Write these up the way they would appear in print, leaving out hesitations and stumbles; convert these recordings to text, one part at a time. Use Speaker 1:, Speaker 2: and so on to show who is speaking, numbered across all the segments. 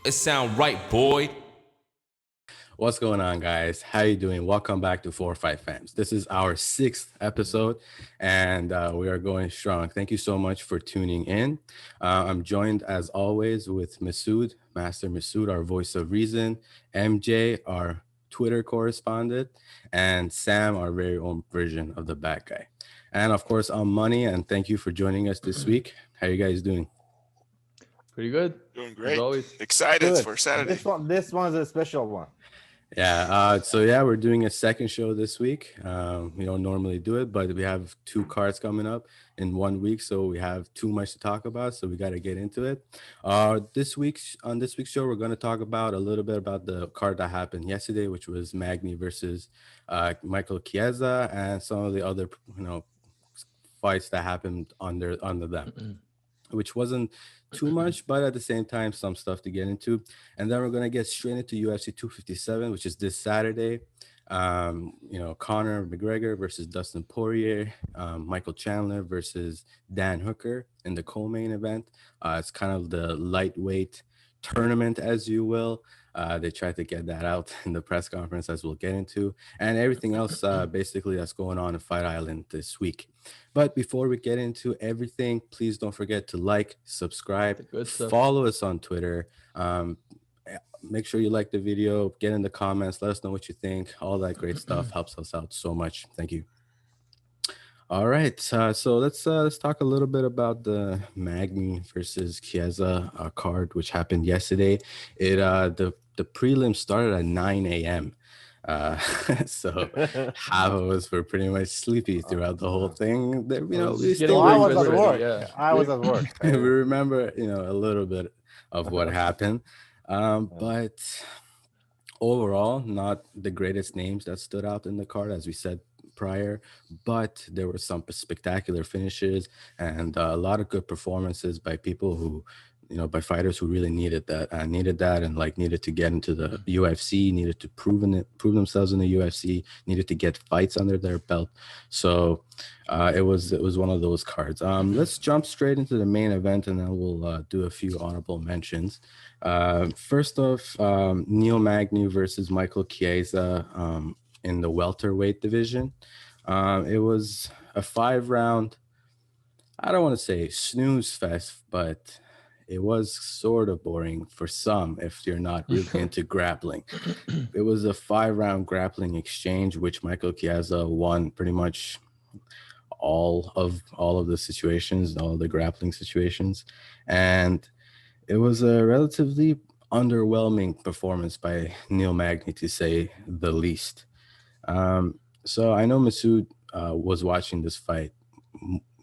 Speaker 1: It sound right, boy.
Speaker 2: What's going on, guys? How you doing? Welcome back to 4 or 5 Fams. This is our sixth episode, and we are going strong. Thank you so much for tuning in. I'm joined, as always, with Masood, Master Masood, our voice of reason, MJ, our Twitter correspondent, and Sam, our very own version of the bad guy. And of course, I'm Money, and thank you for joining us this week. How you guys doing?
Speaker 3: Pretty good.
Speaker 4: Doing
Speaker 3: As
Speaker 4: great.
Speaker 3: always.
Speaker 4: Excited
Speaker 5: Good.
Speaker 4: for Saturday.
Speaker 5: This one's a special one.
Speaker 2: Yeah. We're doing a second show this week. We don't normally do it, but we have two cards coming up in 1 week, so we have too much to talk about. So we got to get into it. This week's show, we're going to talk about a little bit about the card that happened yesterday, which was Magny versus Michael Chiesa, and some of the other fights that happened under them. Which wasn't too much, but at the same time, some stuff to get into. And then we're going to get straight into UFC 257, which is this Saturday. Conor McGregor versus Dustin Poirier, Michael Chandler versus Dan Hooker in the co-main event. It's kind of the lightweight tournament, as you will. They tried to get that out in the press conference, as we'll get into, and everything else basically that's going on in Fight Island this week. But before we get into everything, please don't forget to like, subscribe, follow us on Twitter. Make sure you like the video, get in the comments, let us know what you think. All that great stuff helps us out so much. Thank you. All right, so let's talk a little bit about the Magny versus Chiesa card, which happened yesterday. The prelims started at 9 a.m. So half of us were pretty much sleepy throughout the whole thing. We still
Speaker 5: I was at work. Yeah. I was at work.
Speaker 2: we remember, a little bit of what happened, but overall, not the greatest names that stood out in the card, as we said prior, but there were some spectacular finishes and a lot of good performances by people who, by fighters who really needed that and needed to get into the UFC, needed to prove themselves in the UFC, needed to get fights under their belt. So it was one of those cards. Let's jump straight into the main event, and then we'll do a few honorable mentions. First off, Neil Magny versus Michael Chiesa in the welterweight division. It was a 5-round, I don't want to say snooze fest, but it was sort of boring for some if you're not really into grappling. It was a 5-round grappling exchange, which Michael Chiesa won pretty much all of the situations, all of the grappling situations. And it was a relatively underwhelming performance by Neil Magny, to say the least. So I know Masood was watching this fight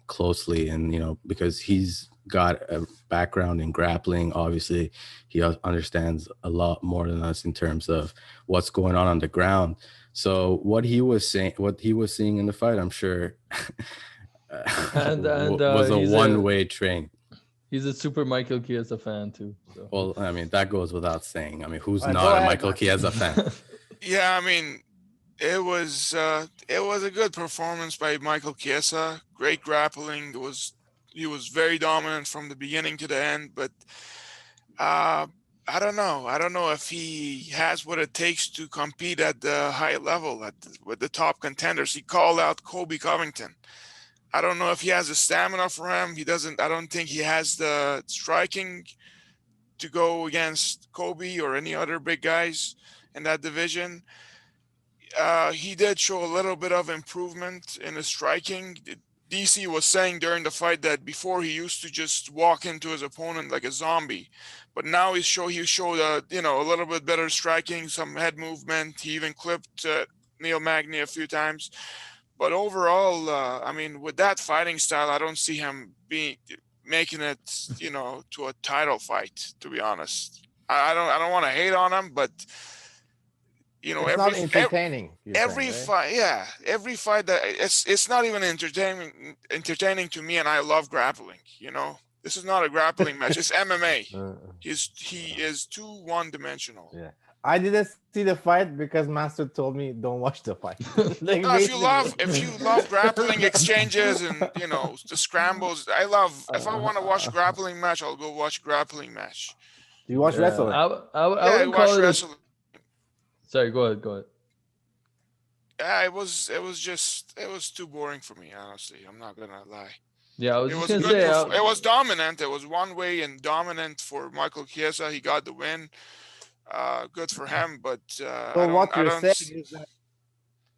Speaker 2: closely, and because he's got a background in grappling, obviously he understands a lot more than us in terms of what's going on the ground. So what he was seeing in the fight, I'm sure was a one-way train.
Speaker 3: He's a super Michael Chiesa fan too. So.
Speaker 2: Well, I mean, that goes without saying. I mean, who's not a Michael Chiesa fan?
Speaker 4: Yeah, I mean, it was a good performance by Michael Chiesa. Great grappling. He was very dominant from the beginning to the end, but I don't know. I don't know if he has what it takes to compete at the high level with the top contenders. He called out Colby Covington. I don't know if he has the stamina for him. I don't think he has the striking to go against Kobe or any other big guys in that division. He did show a little bit of improvement in his striking. DC was saying during the fight that before he used to just walk into his opponent like a zombie, but now he showed a little bit better striking, some head movement. He even clipped Neil Magny a few times. But overall, I mean, with that fighting style, I don't see him making it, to a title fight. To be honest, I don't want to hate on him, but
Speaker 5: it's not entertaining.
Speaker 4: Every fight that it's not even entertaining to me, and I love grappling. This is not a grappling match; it's MMA. He is too one-dimensional.
Speaker 5: Yeah. I didn't see the fight because Master told me don't watch the fight. Like,
Speaker 4: No,
Speaker 5: basically.
Speaker 4: if you love grappling exchanges and the scrambles, I love. If I want to watch a grappling match, I'll go watch a grappling match.
Speaker 5: Do you watch wrestling?
Speaker 4: Yeah, I
Speaker 3: wouldn't
Speaker 4: watch
Speaker 3: call it.
Speaker 4: wrestling.
Speaker 3: Sorry, go ahead.
Speaker 4: Yeah, it was too boring for me, honestly. I'm not gonna lie.
Speaker 3: Yeah, I was
Speaker 4: It
Speaker 3: just
Speaker 4: was
Speaker 3: gonna
Speaker 4: good.
Speaker 3: say.
Speaker 4: It was dominant. It was one way and dominant for Michael Chiesa. He got the win. Good for him. But
Speaker 5: So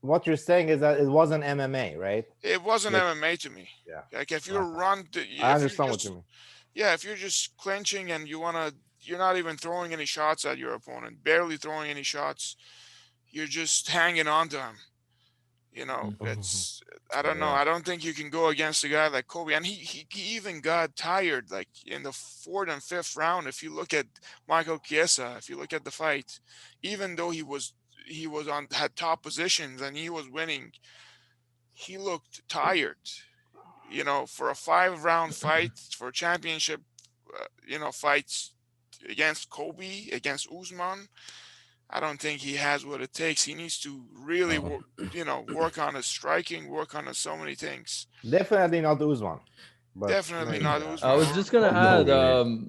Speaker 5: what you're saying is that it wasn't MMA, right?
Speaker 4: It wasn't
Speaker 5: Like,
Speaker 4: MMA to me.
Speaker 5: yeah.
Speaker 4: Like if you're
Speaker 5: I understand what you mean.
Speaker 4: Yeah, if you're just clinching and you're not even throwing any shots at your opponent, barely throwing any shots. You're just hanging on to him. It's I don't know.
Speaker 5: Yeah.
Speaker 4: I don't think you can go against a guy like Kobe. And he even got tired like in the fourth and fifth round. If you look at Michael Chiesa, if you look at the fight, even though had top positions and he was winning, he looked tired. For a 5-round fight for a championship, fights against Kobe, against Usman. I don't think he has what it takes. He needs to really, work on his striking, work on so many things.
Speaker 5: Definitely not Usman.
Speaker 4: Definitely not Usman.
Speaker 3: I was just gonna
Speaker 2: No
Speaker 3: add.
Speaker 2: way.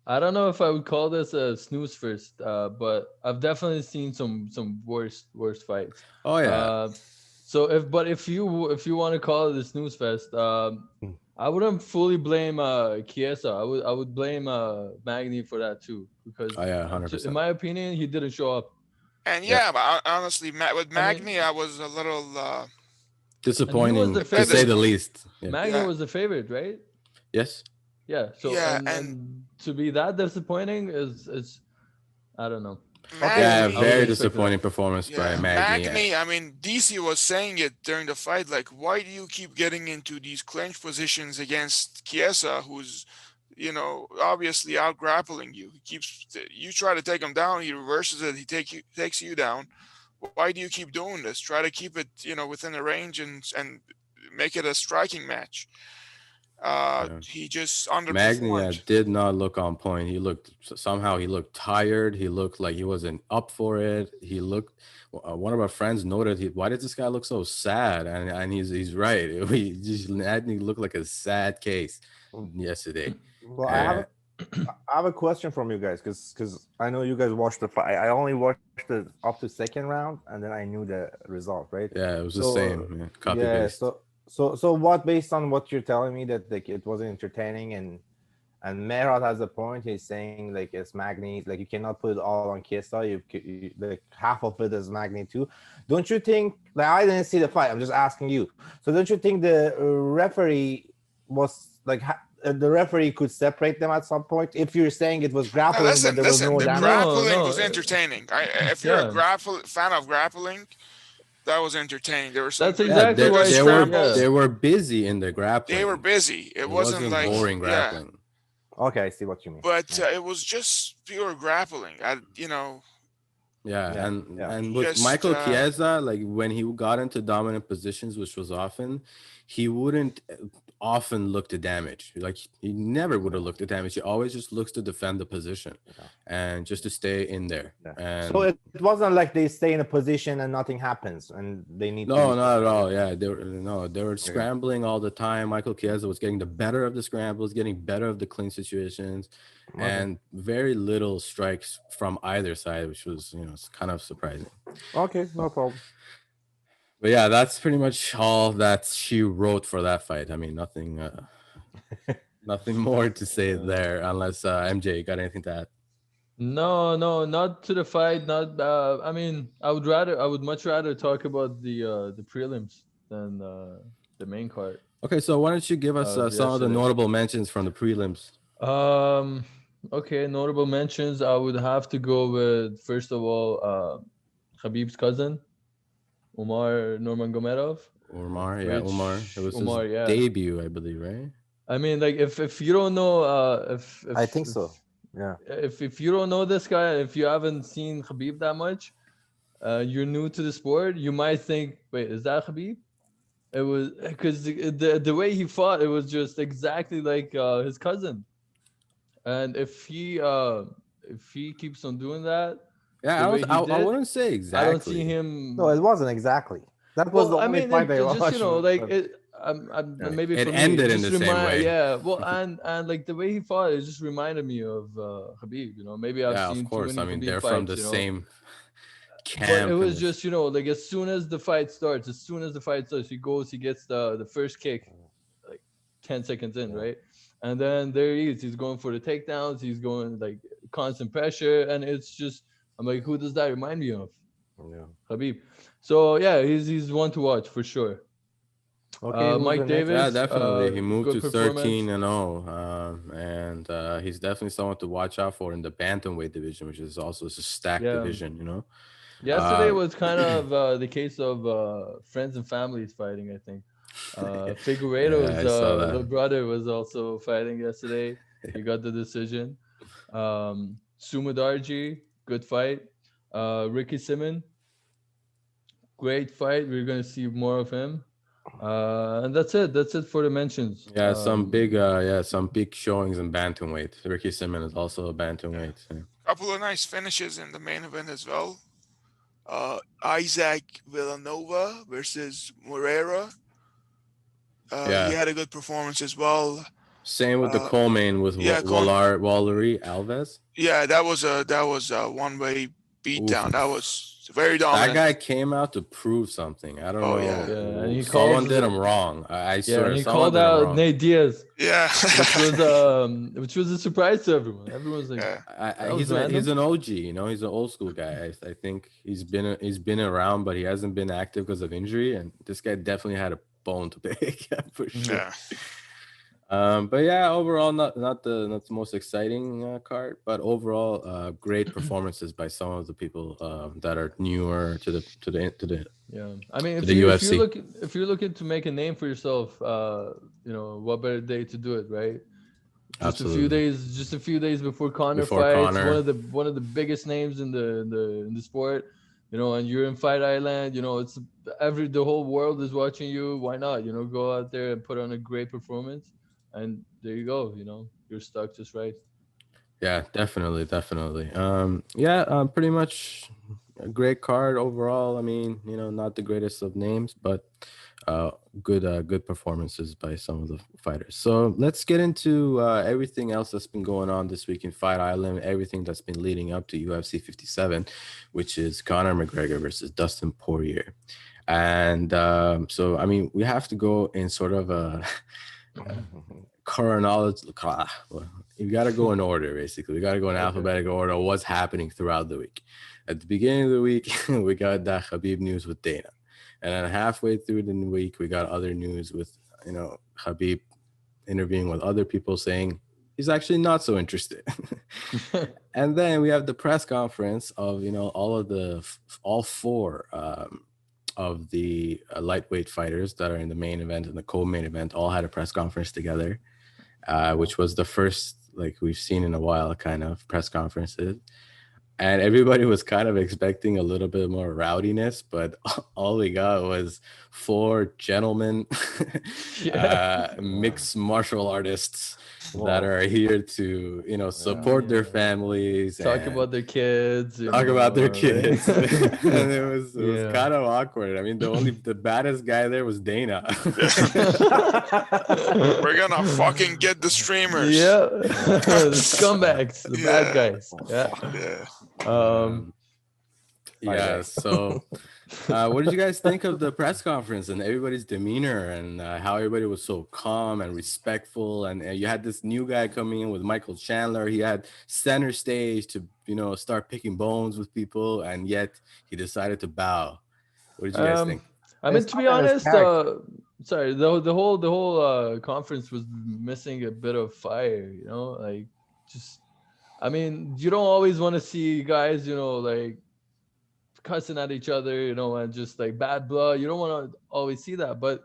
Speaker 3: I don't know if I would call this a snooze fest, but I've definitely seen some worst fights.
Speaker 2: Oh yeah.
Speaker 3: So if you want to call it a snooze fest, I wouldn't fully blame Chiesa. I would blame Magny for that too, because
Speaker 2: Oh yeah,
Speaker 3: in
Speaker 2: 100%.
Speaker 3: my opinion he didn't show up.
Speaker 4: And
Speaker 2: Yeah.
Speaker 4: but honestly, with Magny, I was a little
Speaker 2: Disappointing to
Speaker 3: favorite.
Speaker 2: say the least. Yeah.
Speaker 3: Magny was the favorite, right?
Speaker 2: Yes.
Speaker 3: Yeah. So
Speaker 4: Yeah,
Speaker 3: and to be that disappointing is I don't know.
Speaker 4: Magny.
Speaker 2: Yeah,
Speaker 3: I was
Speaker 2: very
Speaker 3: expecting
Speaker 2: disappointing
Speaker 3: that.
Speaker 2: performance by Magny.
Speaker 4: Magny, I mean, DC was saying it during the fight, like, why do you keep getting into these clinch positions against Chiesa, who's, obviously out grappling you? You try to take him down, he reverses it, he takes you down. Why do you keep doing this? Try to keep it, within the range and make it a striking match.
Speaker 2: Yeah.
Speaker 4: He just
Speaker 2: Magny
Speaker 4: underperformed.
Speaker 2: did not look on point. He looked tired. He looked like he wasn't up for it. He looked. One of our friends noted, why did this guy look so sad? And he's right. Magny looked like a sad case yesterday.
Speaker 5: Well, I have a question from you guys because I know you guys watched the fight. I only watched it up to second round and then I knew the result, right?
Speaker 2: Yeah, it was the same. Yeah, copy paste.
Speaker 5: So what, based on what you're telling me, that like it wasn't entertaining, and Merad has a point. He's saying like it's Magny, like you cannot put it all on Chiesa. You like half of it is Magny too. Don't you think? Like, I didn't see the fight. I'm just asking you. So don't you think the referee was like the referee could separate them at some point? If you're saying it was grappling,
Speaker 4: Listen,
Speaker 5: but there was no
Speaker 4: the
Speaker 5: damage.
Speaker 4: grappling was entertaining. If you're
Speaker 3: Yeah.
Speaker 4: a fan of grappling, that was entertaining. There were some.
Speaker 3: That's exactly why
Speaker 2: they were busy in the grappling.
Speaker 4: They were busy. It wasn't like
Speaker 2: boring grappling.
Speaker 5: Okay, I see what you mean.
Speaker 4: But it was just pure grappling.
Speaker 2: Yeah, and with Michael Chiesa, like when he got into dominant positions, which was often, he wouldn't often look to damage. Like he never would have looked to damage. He always just looks to defend the position and just to stay in there.
Speaker 5: Yeah.
Speaker 2: And
Speaker 5: so it wasn't like they stay in a position and nothing happens and they need
Speaker 2: not at all. Yeah, they were scrambling all the time. Michael Chiesa was getting the better of the scrambles, getting better of the clean situations, and very little strikes from either side, which was kind of surprising.
Speaker 5: Okay, no problem.
Speaker 2: But yeah, that's pretty much all that she wrote for that fight. I mean, nothing more to say there, unless MJ, you got anything to add?
Speaker 3: No, not to the fight. Not. I mean, I would much rather talk about the prelims than the main card.
Speaker 2: Okay, so why don't you give us some of the notable mentions from the prelims?
Speaker 3: Okay, notable mentions. I would have to go with, first of all, Khabib's cousin, Umar Nurmagomedov.
Speaker 2: Umar. It was his debut, I believe, right?
Speaker 3: I mean, like if you don't know, if
Speaker 5: I think so. Yeah.
Speaker 3: If you don't know this guy, if you haven't seen Khabib that much, you're new to the sport, you might think, wait, is that Khabib? It was because the way he fought, it was just exactly like his cousin. And if he keeps on doing that,
Speaker 2: Yeah,
Speaker 3: the way he
Speaker 2: I
Speaker 3: did.
Speaker 2: wouldn't say
Speaker 3: I don't see
Speaker 2: exactly.
Speaker 3: him.
Speaker 5: No, it wasn't exactly. That was
Speaker 3: Well,
Speaker 5: the
Speaker 3: I
Speaker 5: only
Speaker 3: mean,
Speaker 5: fight I
Speaker 3: just
Speaker 5: watched.
Speaker 3: like
Speaker 5: but-
Speaker 3: it. Maybe
Speaker 2: It
Speaker 3: for me,
Speaker 2: ended
Speaker 3: it
Speaker 2: in
Speaker 3: just
Speaker 2: the same way.
Speaker 3: yeah. Well, and like the way he fought, it just reminded me of Khabib. Maybe I've
Speaker 2: Yeah, of
Speaker 3: seen too
Speaker 2: course.
Speaker 3: many
Speaker 2: I mean,
Speaker 3: Khabib
Speaker 2: they're from
Speaker 3: fights.
Speaker 2: the same
Speaker 3: But it
Speaker 2: camp, and
Speaker 3: was just like as soon as the fight starts, he goes, he gets the first kick, like 10 seconds in,
Speaker 5: Yeah.
Speaker 3: right? And then there he is. He's going for the takedowns. He's going like constant pressure, and it's just I'm like, who does that remind me of?
Speaker 5: Yeah.
Speaker 3: Khabib. So yeah, he's one to watch for sure.
Speaker 5: Okay, who's the
Speaker 3: Mike
Speaker 5: next?
Speaker 2: yeah,
Speaker 3: Davis,
Speaker 2: definitely. He moved
Speaker 3: good
Speaker 2: to
Speaker 3: performance.
Speaker 2: 13-0, and he's definitely someone to watch out for in the bantamweight division, which is also a stacked
Speaker 3: Yeah.
Speaker 2: division.
Speaker 3: Yesterday was kind of the case of friends and families fighting, I think.
Speaker 2: Yeah,
Speaker 3: Figueiredo's
Speaker 2: I saw that.
Speaker 3: little brother was also fighting yesterday. He got the decision. Sumadarji, good fight. Ricky Simon, great fight. We're going to see more of him. And that's it. That's it for the mentions.
Speaker 2: Yeah, some big showings in bantamweight. Ricky Simmons is also a bantamweight. Yeah.
Speaker 4: Couple of nice finishes in the main event as well. Isaac Villanova versus Moreira. He
Speaker 2: Yeah.
Speaker 4: had a good performance as well.
Speaker 2: Same with the
Speaker 4: Uh,
Speaker 2: co-main with
Speaker 4: yeah,
Speaker 2: Walery Alves.
Speaker 4: yeah, that was a one-way beatdown.
Speaker 2: Oof.
Speaker 4: That was very
Speaker 2: That
Speaker 4: dominant.
Speaker 2: guy came out to prove something. I don't
Speaker 4: Oh,
Speaker 2: know.
Speaker 4: yeah.
Speaker 3: Yeah, and he
Speaker 2: Someone
Speaker 3: called
Speaker 2: did him wrong. I
Speaker 3: Yeah,
Speaker 2: swear,
Speaker 3: and he
Speaker 2: someone
Speaker 3: called
Speaker 2: did him
Speaker 3: out
Speaker 2: wrong.
Speaker 3: Nate Diaz,
Speaker 4: Yeah.
Speaker 3: which was a surprise to everyone. Everyone's like,
Speaker 4: Yeah.
Speaker 3: that was
Speaker 2: He's
Speaker 3: random.
Speaker 2: an OG. He's an old school guy. I think he's been around, but he hasn't been active because of injury. And this guy definitely had a bone to pick for sure.
Speaker 4: Yeah.
Speaker 2: But yeah, overall, not the most exciting card, but overall, great performances by some of the people that are newer to the
Speaker 3: Yeah, I mean,
Speaker 2: to
Speaker 3: if
Speaker 2: the UFC.
Speaker 3: you're looking to make a name for yourself, what better day to do it, right?
Speaker 2: Absolutely.
Speaker 3: Just a few days before Conor
Speaker 2: Before
Speaker 3: fights,
Speaker 2: Conor.
Speaker 3: one of the biggest names in the sport, and you're in Fight Island, it's the whole world is watching you. Why not, go out there and put on a great performance, and there you go, you're stuck just right.
Speaker 2: Yeah, definitely. Pretty much a great card overall. I mean, not the greatest of names, but good performances by some of the fighters. So let's get into everything else that's been going on this week in Fight Island, everything that's been leading up to UFC 57, which is Conor McGregor versus Dustin Poirier. And so, I mean, we have to go in sort of a chronology. You got to go in order, basically. We got to go in alphabetical order of what's happening throughout the week. At the beginning of the week, we got that Khabib news with Dana. And then halfway through the week, we got other news with, Khabib interviewing with other people saying he's actually not so interested. And then we have the press conference of, all four of the lightweight fighters that are in the main event and the co-main event all had a press conference together, which was the first, like we've seen in a while, kind of press conferences. And everybody was kind of expecting a little bit more rowdiness, but all we got was four gentlemen, mixed martial artists that are here to, support their families,
Speaker 3: Talk
Speaker 2: and
Speaker 3: about their kids.
Speaker 2: talk about their kids. And it was
Speaker 3: Yeah.
Speaker 2: kind of awkward. I mean, the baddest guy there was Dana.
Speaker 4: We're gonna fucking get the streamers.
Speaker 3: Yeah, the scumbags, the bad guys. Yeah.
Speaker 4: Yeah.
Speaker 2: Yeah. So, what did you guys think of the press conference and everybody's demeanor and how everybody was so calm and respectful? And you had this new guy coming in with Michael Chandler. He had center stage to start picking bones with people, and yet he decided to bow. What did you guys think?
Speaker 3: I mean,
Speaker 5: It's
Speaker 3: to be
Speaker 5: not in his
Speaker 3: honest,
Speaker 5: character.
Speaker 3: sorry, the whole conference was missing a bit of fire. Like just, I mean, you don't always want to see guys, like cussing at each other, and just like bad blood. You don't want to always see that, but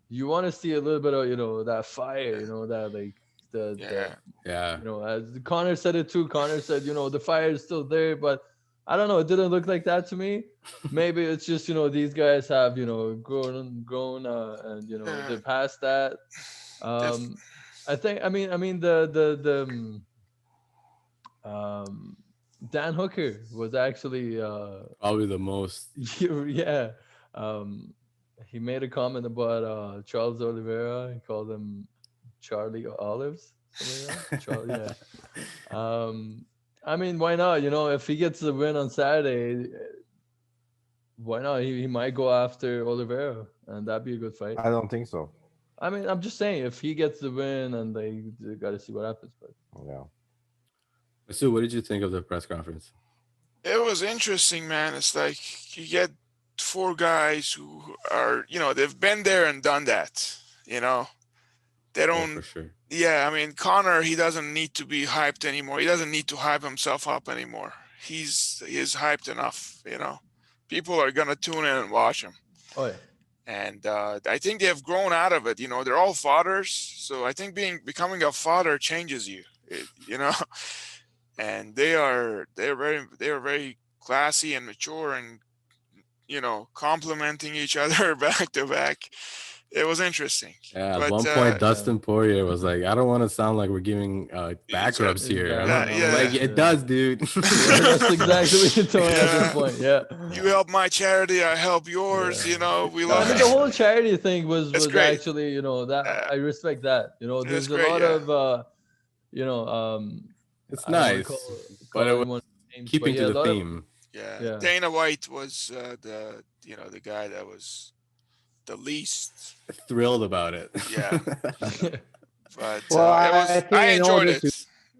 Speaker 3: you want to see a little bit of, that fire, that like the
Speaker 4: Yeah.
Speaker 2: Yeah.
Speaker 3: as Connor said it too. Connor said, the fire is still there, but I don't know. It didn't look like that to me. Maybe it's just, these guys have, grown, and they're past that. I think. I mean, the Dan Hooker was actually
Speaker 2: Probably the most.
Speaker 3: yeah. He made a comment about Charles Oliveira. He called him Charlie Olives, something like that. Charlie, yeah. I mean, why not? You know, if he gets the win on Saturday, why not? He might go after Oliveira, and that'd be a good fight.
Speaker 5: I don't think so.
Speaker 3: I mean, I'm just saying, if he gets the win, and they got to see what happens. But
Speaker 5: Yeah.
Speaker 2: Sue, what did you think of the press conference?
Speaker 4: It was interesting, man. It's like you get four guys who are, they've been there and done that. They
Speaker 2: Oh,
Speaker 4: don't.
Speaker 2: for sure.
Speaker 4: Yeah, I mean, Connor, he doesn't need to be hyped anymore. He doesn't need to hype himself up anymore. He's hyped enough. People are gonna tune in and watch him.
Speaker 3: oh yeah,
Speaker 4: And I think they have grown out of it. They're all fathers, so I think becoming a father changes you. And they're very classy and mature, and complimenting each other back to back. It was interesting.
Speaker 2: Yeah, at
Speaker 4: But,
Speaker 2: one point, Dustin Poirier was like, "I don't want to sound like we're giving back rubs here."
Speaker 3: Yeah,
Speaker 2: I'm like,
Speaker 4: yeah.
Speaker 2: "It does, dude."
Speaker 3: yeah, that's exactly what you're telling at this point. Yeah.
Speaker 4: You help my charity, I help yours. We
Speaker 3: No,
Speaker 4: love
Speaker 3: I mean
Speaker 4: it.
Speaker 3: the whole charity thing was
Speaker 4: It's great.
Speaker 3: actually that I respect that. There's
Speaker 4: It's
Speaker 3: a
Speaker 4: great,
Speaker 3: lot
Speaker 4: yeah.
Speaker 3: of
Speaker 2: It's
Speaker 3: I don't wanna
Speaker 2: nice,
Speaker 3: call
Speaker 2: but it was
Speaker 3: anyone names,
Speaker 2: keeping
Speaker 3: but yeah,
Speaker 2: to
Speaker 3: a
Speaker 2: the
Speaker 3: lot of
Speaker 2: theme.
Speaker 4: Yeah.
Speaker 3: yeah.
Speaker 4: Dana White was the guy that was the least.
Speaker 2: Thrilled about it.
Speaker 4: Yeah. But
Speaker 5: Well, I think
Speaker 4: I
Speaker 5: in
Speaker 4: enjoyed
Speaker 5: order
Speaker 4: it.
Speaker 5: to,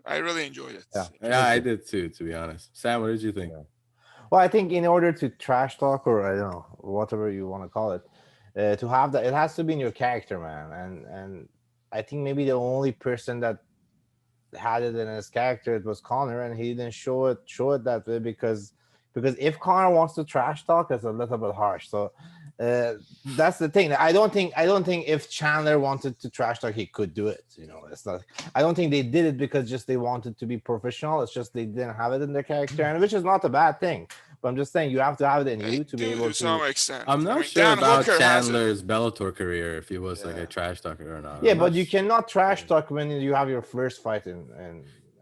Speaker 4: I really enjoyed it.
Speaker 5: yeah,
Speaker 2: Yeah, I did too. To be honest, Sam, what did you think?
Speaker 5: Yeah. Well, I think in order to trash talk, or I don't know, whatever you want to call it, to have that, it has to be in your character, man. And I think maybe the only person that had it in his character, it was Connor, and he didn't show it that way because if Connor wants to trash talk, it's a little bit harsh. So that's the thing. I don't think if Chandler wanted to trash talk, he could do it. It's not. I don't think they did it because just they wanted to be professional. It's just they didn't have it in their character, and which is not a bad thing. But I'm just saying you have to have it in
Speaker 4: They
Speaker 5: you to be
Speaker 4: do
Speaker 5: able
Speaker 4: to some
Speaker 5: to.
Speaker 4: extent.
Speaker 2: I'm
Speaker 4: I
Speaker 2: not
Speaker 4: mean,
Speaker 2: sure
Speaker 4: Dan
Speaker 2: about
Speaker 4: Hooker has it.
Speaker 2: Chandler's Bellator career if he was like
Speaker 4: Yeah.
Speaker 2: a trash talker or not.
Speaker 5: Yeah,
Speaker 2: I'm
Speaker 5: but
Speaker 2: not
Speaker 5: you
Speaker 2: sh-
Speaker 5: cannot trash talk when you have your first fight in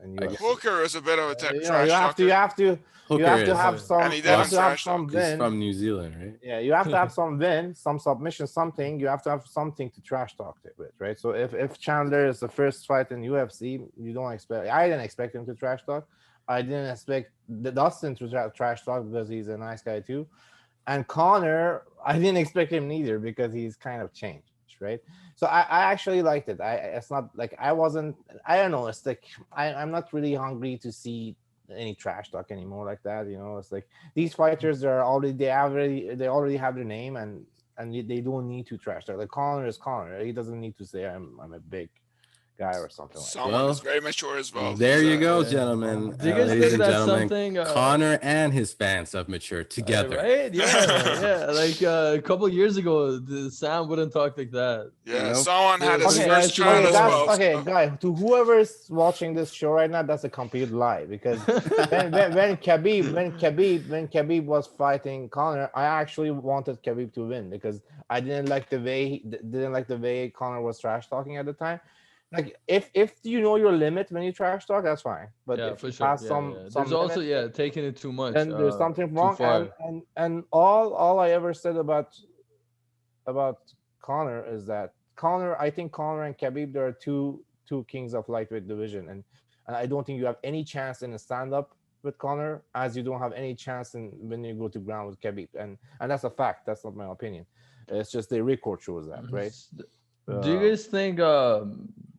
Speaker 2: I
Speaker 5: UFC.
Speaker 2: guess
Speaker 4: Hooker is a bit of a trash
Speaker 5: You have
Speaker 4: talker,
Speaker 2: Hooker
Speaker 5: to
Speaker 2: is.
Speaker 5: have some.
Speaker 4: and he
Speaker 5: You have
Speaker 4: didn't
Speaker 5: to have
Speaker 4: trash
Speaker 5: some
Speaker 4: talk.
Speaker 2: He's
Speaker 5: win.
Speaker 2: from New Zealand, right?
Speaker 5: Yeah, you have to have some win, some submission, something. You have to have something to trash talk it with, right? So if Chandler is the first fight in UFC, you don't expect. I didn't expect him to trash talk. I didn't expect Dustin to trash talk because he's a nice guy too. And Connor, I didn't expect him neither because he's kind of changed, right? So I actually liked it. It's not like I wasn't. I don't know. It's like I'm not really hungry to see any trash talk anymore like that. It's like these fighters are already they already have their name and they don't need to trash talk. Like Connor is Connor. He doesn't need to say I'm a big guy or something like that.
Speaker 4: Someone is very mature as well.
Speaker 2: There
Speaker 4: He's,
Speaker 2: you go,
Speaker 3: yeah.
Speaker 2: gentlemen.
Speaker 3: Do you guys
Speaker 2: Ladies
Speaker 3: think
Speaker 2: and
Speaker 3: that's
Speaker 2: gentlemen,
Speaker 3: something?
Speaker 2: Connor and his fans have matured together.
Speaker 3: Right? Yeah. Like a couple years ago, Sam wouldn't talk like that.
Speaker 4: Yeah, someone had his
Speaker 3: Okay,
Speaker 4: first
Speaker 3: actually,
Speaker 4: child as
Speaker 5: that's
Speaker 4: well.
Speaker 5: okay,
Speaker 4: so-
Speaker 5: guy. To whoever is watching this show right now, that's a complete lie. Because when Khabib was fighting Conor, I actually wanted Khabib to win because I didn't like the way Conor was trash talking at the time. Like if you know your limit when you trash talk, that's fine. But
Speaker 3: Yeah,
Speaker 5: if
Speaker 3: for
Speaker 5: you
Speaker 3: sure.
Speaker 5: pass
Speaker 3: Yeah,
Speaker 5: some
Speaker 3: yeah.
Speaker 5: some
Speaker 3: There's also
Speaker 5: limit,
Speaker 3: taking it too much.
Speaker 5: then there's something
Speaker 3: too
Speaker 5: wrong.
Speaker 3: far.
Speaker 5: And all I ever said about Connor is that I think Connor and Khabib, there are two kings of lightweight division, and I don't think you have any chance in a stand up with Connor as you don't have any chance in when you go to ground with Khabib, and that's a fact. That's not my opinion. It's just the record shows that, right?
Speaker 3: Do you guys think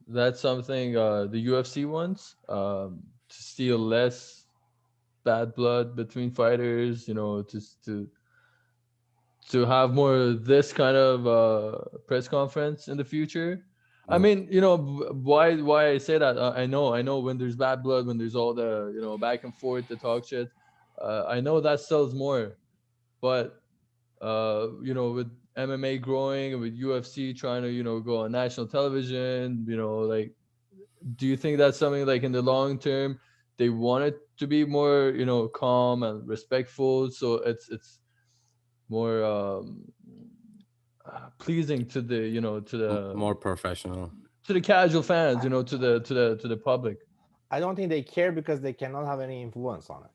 Speaker 3: that's something the UFC wants to steal less bad blood between fighters? To have more of this kind of press conference in the future. I mean, why I say that? I know when there's bad blood, when there's all the back and forth, the talk shit. I know that sells more, but with MMA growing and with UFC trying to go on national television, like, do you think that's something like in the long term they want it to be more calm and respectful, so it's more pleasing to the to the
Speaker 2: More professional.
Speaker 3: to the casual fans, to the public?
Speaker 5: I don't think they care because they cannot have any influence on it.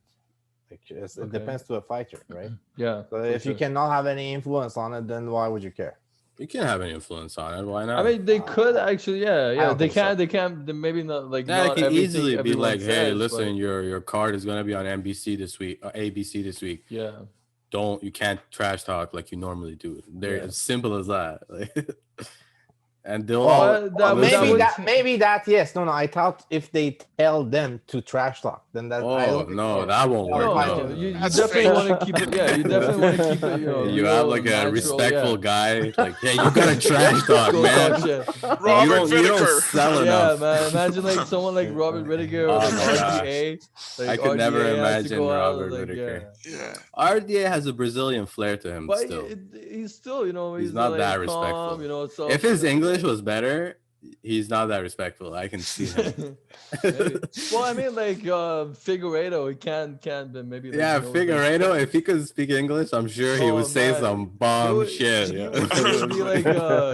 Speaker 5: Like it
Speaker 3: Okay.
Speaker 5: depends to a fighter, right?
Speaker 3: Yeah.
Speaker 5: So
Speaker 3: for
Speaker 5: if you
Speaker 3: sure.
Speaker 5: cannot have any influence on it, then why would you care?
Speaker 2: You can have an influence on it. Why
Speaker 3: I
Speaker 2: not?
Speaker 3: mean, they could actually, yeah, yeah.
Speaker 5: don't
Speaker 3: They
Speaker 5: think so.
Speaker 3: can, they can. Maybe not like
Speaker 2: Yeah, it
Speaker 3: not
Speaker 2: can
Speaker 3: everything
Speaker 2: easily be
Speaker 3: everyone
Speaker 2: like, hey,
Speaker 3: says,
Speaker 2: listen,
Speaker 3: but
Speaker 2: your card is gonna be on NBC this week, ABC this week.
Speaker 3: yeah,
Speaker 2: You can't trash talk like you normally do. They're
Speaker 3: yeah.
Speaker 2: as simple as that. And they'll all
Speaker 5: Well,
Speaker 3: But that would
Speaker 5: maybe
Speaker 3: would.
Speaker 5: that yes. No, I thought if they tell them to trash talk, then that I
Speaker 2: oh
Speaker 5: don't think
Speaker 2: no,
Speaker 5: so.
Speaker 2: that won't
Speaker 5: They are
Speaker 2: work.
Speaker 3: No,
Speaker 2: No,
Speaker 3: no,
Speaker 5: fighters.
Speaker 2: no,
Speaker 3: you
Speaker 2: no.
Speaker 4: That's
Speaker 3: definitely
Speaker 4: fake.
Speaker 3: want to keep it. Yeah, you definitely want to keep it.
Speaker 2: You have
Speaker 3: Real,
Speaker 2: like a
Speaker 3: natural.
Speaker 2: respectful
Speaker 3: Yeah.
Speaker 2: guy, like, hey, you gotta trash talk,
Speaker 3: Go
Speaker 2: man.
Speaker 3: talk shit.
Speaker 4: Robert
Speaker 2: You don't
Speaker 4: Whitaker.
Speaker 2: sell
Speaker 3: Yeah,
Speaker 2: enough.
Speaker 3: man. Imagine like someone like Robert Whitaker or
Speaker 2: Oh
Speaker 3: like
Speaker 2: my gosh.
Speaker 3: RDA.
Speaker 2: I
Speaker 3: Like
Speaker 2: could never
Speaker 3: RDA has to
Speaker 2: imagine
Speaker 3: go out.
Speaker 2: Robert
Speaker 3: Like
Speaker 2: Whitaker.
Speaker 3: yeah.
Speaker 4: Yeah.
Speaker 2: RDA has a Brazilian flair to him
Speaker 3: But
Speaker 2: still.
Speaker 3: he's still,
Speaker 2: He's
Speaker 3: he's
Speaker 2: not that
Speaker 3: like calm,
Speaker 2: respectful.
Speaker 3: So
Speaker 2: If his English was better, he's not that respectful. I can see him.
Speaker 3: maybe. Well, I mean, like Figueiredo, he can, but maybe like
Speaker 2: Yeah,
Speaker 3: he knows like.
Speaker 2: Figueiredo, if he could speak English, I'm sure he
Speaker 3: Oh
Speaker 2: would say
Speaker 3: man,
Speaker 2: some bomb
Speaker 3: would,
Speaker 2: shit.
Speaker 3: he,
Speaker 2: Yeah.
Speaker 3: he would be like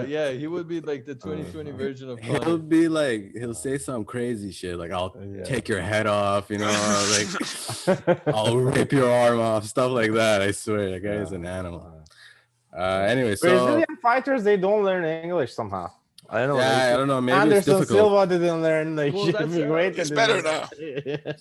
Speaker 3: yeah, he would be like the 2020 version of
Speaker 2: He'll
Speaker 3: Conor.
Speaker 2: be like, he'll say some crazy shit like, I'll take your head off, like, I'll rip your arm off, stuff like that. I swear, that guy is an animal. Anyway, so
Speaker 5: Brazilian fighters, they don't learn English somehow. I don't know.
Speaker 2: yeah, I don't know. Maybe it's
Speaker 5: Anderson
Speaker 2: difficult.
Speaker 5: Silva didn't learn like
Speaker 3: Well, that's,
Speaker 5: great.
Speaker 4: He's better now.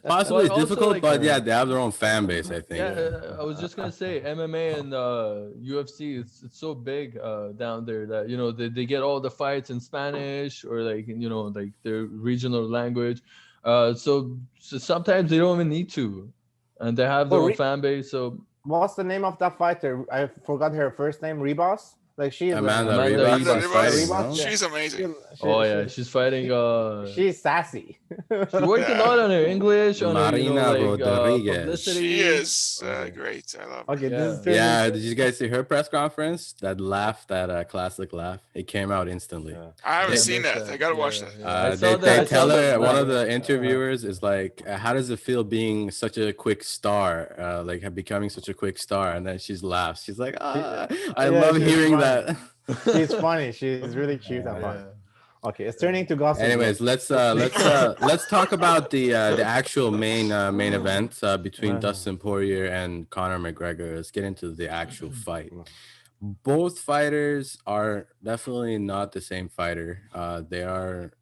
Speaker 2: Possibly
Speaker 3: But also,
Speaker 2: difficult,
Speaker 3: like,
Speaker 2: but yeah, they have their own fan base, I think.
Speaker 3: yeah, I was just gonna say MMA and UFC. It's so big down there that they get all the fights in Spanish or like like their regional language. So sometimes they don't even need to, and they have their own fan base. So
Speaker 5: What's the name of that fighter? I forgot her first name. Rebos. Like she's
Speaker 2: Amanda
Speaker 3: Amanda
Speaker 2: Ribas
Speaker 3: Ribas.
Speaker 2: is fighting,
Speaker 5: Ribas,
Speaker 2: no?
Speaker 5: yeah.
Speaker 4: She's amazing.
Speaker 3: oh yeah, she's fighting.
Speaker 5: She's sassy.
Speaker 3: She worked a lot on her English, on her
Speaker 2: Marina
Speaker 3: like
Speaker 2: Rodriguez.
Speaker 3: publicity.
Speaker 4: She is great. I love her.
Speaker 5: Okay,
Speaker 3: Yeah.
Speaker 5: this is turning
Speaker 2: Yeah,
Speaker 5: into-
Speaker 2: did you guys see her press conference? That laugh, that classic laugh. It came out instantly.
Speaker 4: I haven't
Speaker 3: Yeah,
Speaker 4: seen
Speaker 3: missed
Speaker 4: that. I gotta watch that.
Speaker 3: I
Speaker 2: They,
Speaker 3: saw
Speaker 2: they
Speaker 3: that. I
Speaker 2: tell
Speaker 3: saw
Speaker 2: her,
Speaker 3: that.
Speaker 2: one of the interviewers is like, how does it feel being such a quick star, like becoming such a quick star? And then she laughs. She's like, I love
Speaker 5: she's
Speaker 2: hearing
Speaker 5: funny.
Speaker 2: that.
Speaker 5: She's funny. She's really cute and funny. Okay, it's turning to gossip.
Speaker 2: Anyways, let's talk about the actual main event between Dustin Poirier and Conor McGregor. Let's get into the actual fight. Both fighters are definitely not the same fighter. They are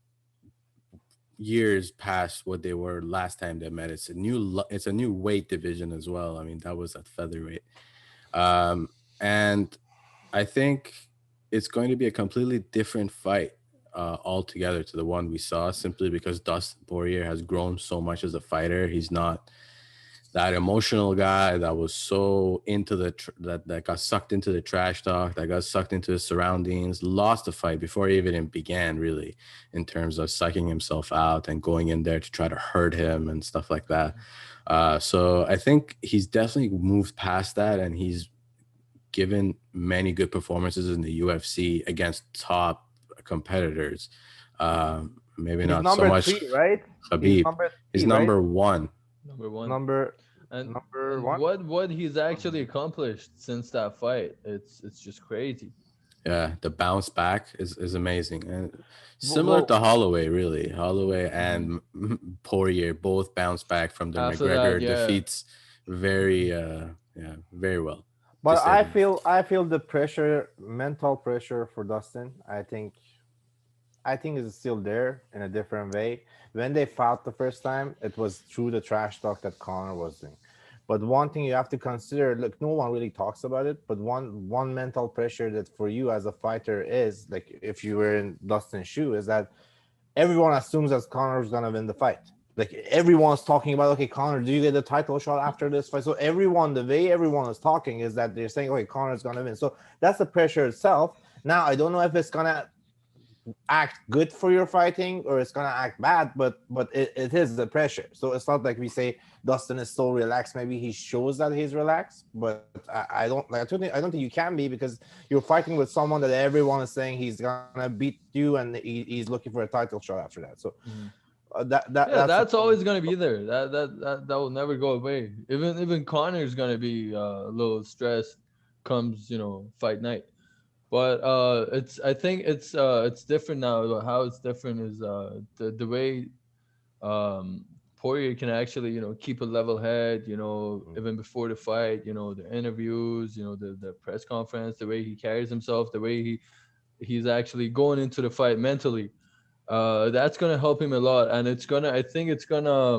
Speaker 2: years past what they were last time they met. It's a new weight division as well. I mean, that was at featherweight, and I think it's going to be a completely different fight altogether to the one we saw, simply because Dustin Poirier has grown so much as a fighter. He's not that emotional guy that was so into that got sucked into the trash talk, that got sucked into his surroundings, lost the fight before he even began, really, in terms of sucking himself out and going in there to try to hurt him and stuff like that. So I think he's definitely moved past that, and he's given many good performances in the UFC against top competitors. Maybe
Speaker 5: He's
Speaker 2: not
Speaker 5: number
Speaker 2: so much
Speaker 5: 3, right?
Speaker 2: Khabib. He's number
Speaker 5: right?
Speaker 2: one.
Speaker 3: Number one.
Speaker 5: Number
Speaker 3: and
Speaker 5: one.
Speaker 3: what he's actually accomplished since that fight, it's just crazy.
Speaker 2: Yeah, the bounce back is amazing, and similar to Holloway, really. Holloway and Poirier both bounce back from the
Speaker 3: After
Speaker 2: McGregor
Speaker 3: that, yeah.
Speaker 2: defeats very very well.
Speaker 5: But
Speaker 2: to say
Speaker 5: I
Speaker 2: the least.
Speaker 5: feel the pressure, mental pressure for Dustin. I think it's still there in a different way. When they fought the first time, it was through the trash talk that Conor was doing. But one thing you have to consider, look, no one really talks about it, but one mental pressure that for you as a fighter is, like, if you were in Dustin's shoe, is that everyone assumes that Conor's gonna win the fight. Like, everyone's talking about, okay, Conor, do you get the title shot after this fight? So the way everyone is talking is that they're saying, okay, Conor's gonna win. So that's the pressure itself. Now, I don't know if it's gonna act good for your fighting or it's gonna act bad, but it is the pressure. So it's not like we say Dustin is so relaxed. Maybe he shows that he's relaxed, but I don't think you can be, because you're fighting with someone that everyone is saying he's gonna beat you, and he's looking for a title shot after that. So
Speaker 3: that's always gonna be there. That will never go away. Even Conor's gonna be a little stressed comes fight night. But I think it's different now. How it's different is the way Poirier can actually, keep a level head,
Speaker 5: Mm.
Speaker 3: even before the fight, the interviews, the press conference, the way he carries himself, the way he's actually going into the fight mentally. That's gonna help him a lot, and I think it's gonna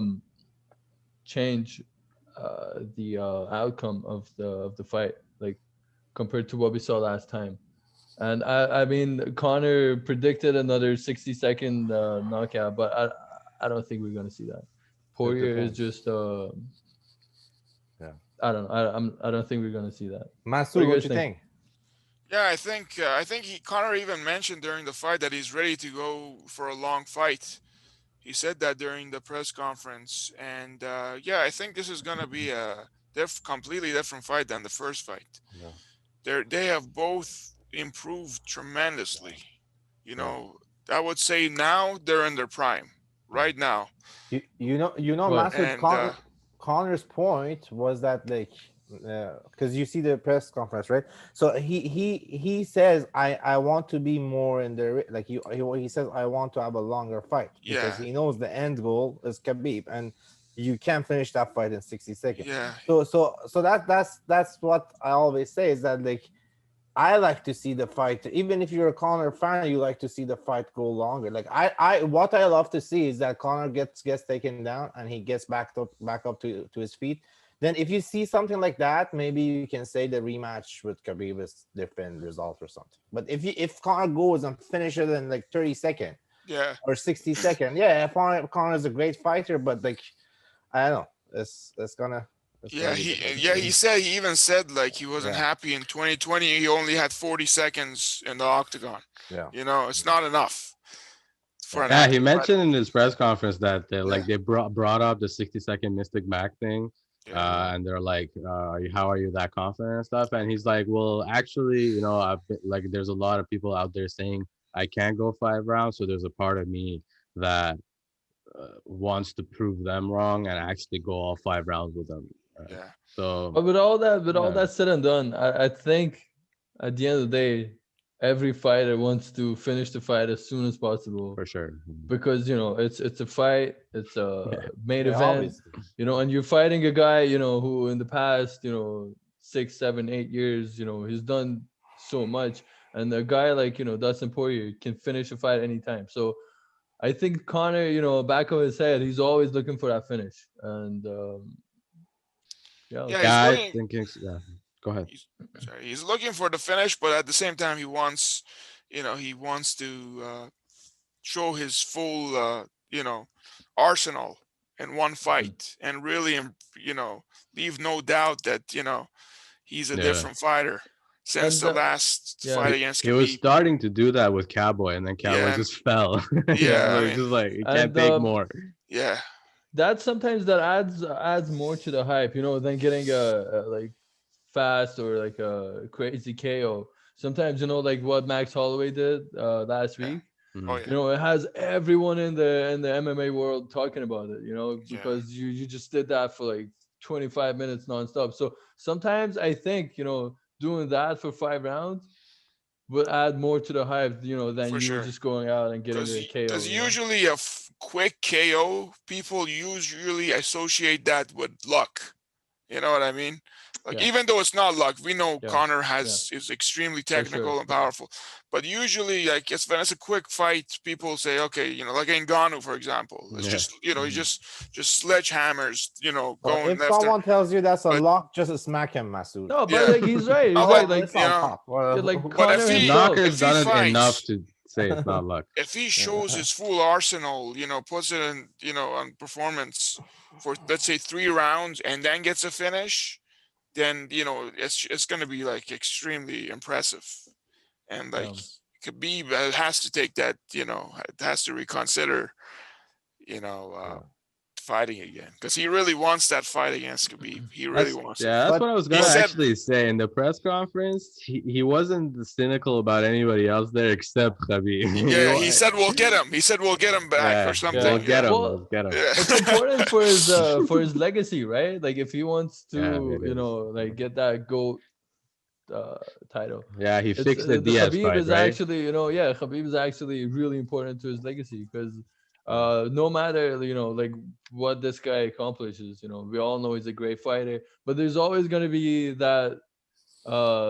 Speaker 3: change the outcome of the fight, like compared to what we saw last time. And I mean, Connor predicted another 60-second knockout, but I don't think we're gonna see that.
Speaker 5: It
Speaker 3: Poirier is
Speaker 5: depends.
Speaker 3: just
Speaker 5: Yeah.
Speaker 3: I don't know. I don't think we're gonna see that. What do
Speaker 5: Masood,
Speaker 3: you
Speaker 5: what
Speaker 3: guys
Speaker 5: you
Speaker 3: think?
Speaker 5: think?
Speaker 4: Yeah, I think Connor even mentioned during the fight that he's ready to go for a long fight. He said that during the press conference, and yeah, I think this is gonna be a completely different fight than the first fight.
Speaker 5: Yeah.
Speaker 4: They have both improved tremendously. You
Speaker 5: Yeah.
Speaker 4: know, I would say now they're in their prime, right now,
Speaker 3: What?
Speaker 5: Masood,
Speaker 4: and
Speaker 5: Connor's point was that like because you see the press conference, right? So he says I want to be more in the like he says I want to have a longer fight because
Speaker 4: yeah,
Speaker 5: he knows the end goal is Khabib and you can't finish that fight in 60 seconds.
Speaker 4: yeah,
Speaker 5: So that's what I always say is that like I like to see the fight. Even if you're a Conor fan, you like to see the fight go longer. Like what I love to see is that Conor gets taken down and he gets back up to his feet. Then if you see something like that, maybe you can say the rematch with Khabib is different result or something. But if Conor goes and finishes in like 30 seconds
Speaker 4: yeah.
Speaker 5: or 60 seconds, yeah, Conor is a great fighter, but like I don't know, it's gonna
Speaker 4: Yeah,
Speaker 5: be
Speaker 4: he
Speaker 5: different.
Speaker 4: yeah he even said like he wasn't
Speaker 5: Yeah,
Speaker 4: happy in 2020. He only had 40 seconds in the octagon.
Speaker 5: yeah,
Speaker 4: It's not enough for
Speaker 5: yeah,
Speaker 4: an
Speaker 2: Yeah, he
Speaker 4: active fighter.
Speaker 2: mentioned in his press conference that
Speaker 4: Yeah,
Speaker 2: they brought up the 60-second Mystic Mac thing,
Speaker 4: yeah,
Speaker 2: and they're like, how are you that confident and stuff? And he's like, well, actually, like there's a lot of people out there saying I can't go 5 rounds, so there's a part of me that wants to prove them wrong and actually go all 5 rounds with them.
Speaker 4: yeah,
Speaker 2: So
Speaker 3: But with all
Speaker 2: yeah,
Speaker 3: that said and done, I think at the end of the day, every fighter wants to finish the fight as soon as possible
Speaker 2: for sure.
Speaker 3: because it's a fight, it's a
Speaker 2: Yeah,
Speaker 3: main
Speaker 5: yeah.
Speaker 3: event,
Speaker 5: Obviously,
Speaker 3: and you're fighting a guy who in the past 6, 7, 8 years he's done so much, and a guy like Dustin Poirier can finish a fight anytime. So I think Connor, back of his head, he's always looking for that finish, and yeah,
Speaker 4: yeah.
Speaker 3: so
Speaker 4: He's
Speaker 2: yeah, I
Speaker 4: looking.
Speaker 2: think it's yeah. Go ahead.
Speaker 4: He's sorry. He's looking for the finish, but at the same time, he wants to show his full, arsenal in one
Speaker 3: mhm.
Speaker 4: fight and really, leave no doubt that he's a
Speaker 2: Yeah.
Speaker 4: different fighter since
Speaker 3: And
Speaker 4: the last
Speaker 3: yeah,
Speaker 4: fight
Speaker 2: He,
Speaker 4: against
Speaker 2: he was
Speaker 4: Khabib.
Speaker 2: starting to do that with Cowboy, and then Cowboy
Speaker 4: Yeah, and
Speaker 2: just fell.
Speaker 3: yeah,
Speaker 4: yeah, I
Speaker 2: So it's
Speaker 4: mean,
Speaker 2: just like he can't
Speaker 3: and
Speaker 2: take more.
Speaker 4: yeah,
Speaker 3: that sometimes that adds more to the hype, than getting a like fast or like a crazy KO. Sometimes like what Max Holloway did last
Speaker 4: yeah,
Speaker 3: week.
Speaker 4: oh
Speaker 2: Mhm.
Speaker 4: yeah,
Speaker 3: It has everyone in the MMA world talking about it.
Speaker 4: yeah,
Speaker 3: Because you just did that for like 25 minutes nonstop. So sometimes I think doing that for 5 rounds would add more to the hype, than
Speaker 4: for
Speaker 3: you
Speaker 4: sure.
Speaker 3: just going out and getting
Speaker 4: Because
Speaker 3: a KO.
Speaker 4: usually a quick KO, people usually associate that with luck. You know what I mean? Like
Speaker 3: Yeah,
Speaker 4: even though it's not luck, we know
Speaker 3: yeah,
Speaker 4: Connor
Speaker 3: yeah,
Speaker 4: is extremely
Speaker 3: for sure.
Speaker 4: technical and powerful. But usually, like when it's a quick fight, people say, okay, like in Ngannou, for example, it's
Speaker 2: Yeah.
Speaker 4: just he
Speaker 3: Mhm.
Speaker 4: just sledgehammers,
Speaker 5: so
Speaker 4: going
Speaker 5: if
Speaker 4: left and
Speaker 5: someone tells you that's a
Speaker 4: but
Speaker 5: lock, just smack him, Masood.
Speaker 3: No, but
Speaker 4: yeah,
Speaker 3: like he's right.
Speaker 4: no,
Speaker 3: He's
Speaker 4: but
Speaker 3: right.
Speaker 5: Oh,
Speaker 3: Like
Speaker 5: it's on top.
Speaker 3: yeah, like
Speaker 4: but if
Speaker 3: Connor
Speaker 2: The
Speaker 4: he
Speaker 3: himself.
Speaker 2: knocker's
Speaker 4: if he
Speaker 2: done it enough
Speaker 4: fights,
Speaker 2: to say it's not luck.
Speaker 4: if he shows
Speaker 5: Yeah.
Speaker 4: his full arsenal, puts it in, on performance for let's say 3 rounds and then gets a finish, then it's going to be like extremely impressive. And like
Speaker 3: Yeah.
Speaker 4: Khabib has to take that, has to reconsider, you know, uh,
Speaker 5: Yeah.
Speaker 4: fighting again because he really wants that fight against Khabib. He really
Speaker 5: That's
Speaker 4: wants it.
Speaker 2: Yeah, that's
Speaker 5: but
Speaker 2: what I was
Speaker 4: He
Speaker 2: gonna
Speaker 5: but
Speaker 4: said,
Speaker 2: actually say in the press conference. He wasn't cynical about anybody else there except Khabib.
Speaker 4: yeah, he said we'll get him. He said we'll get him back or
Speaker 2: Yeah,
Speaker 3: Yeah.
Speaker 2: we'll
Speaker 4: something.
Speaker 2: get
Speaker 4: Yeah,
Speaker 2: him.
Speaker 3: Well,
Speaker 2: We'll get him.
Speaker 4: yeah,
Speaker 3: it's important for his legacy, right? Like if he wants
Speaker 2: Yeah,
Speaker 3: to,
Speaker 2: it is.
Speaker 3: like get that GOAT title.
Speaker 2: Yeah, he
Speaker 3: It's
Speaker 2: fixed the
Speaker 3: the
Speaker 2: Diaz
Speaker 3: Khabib
Speaker 2: fight,
Speaker 3: is
Speaker 2: right?
Speaker 3: actually, yeah, Khabib is actually really important to his legacy because No matter like what this guy accomplishes, we all know he's a great fighter, but there's always gonna be that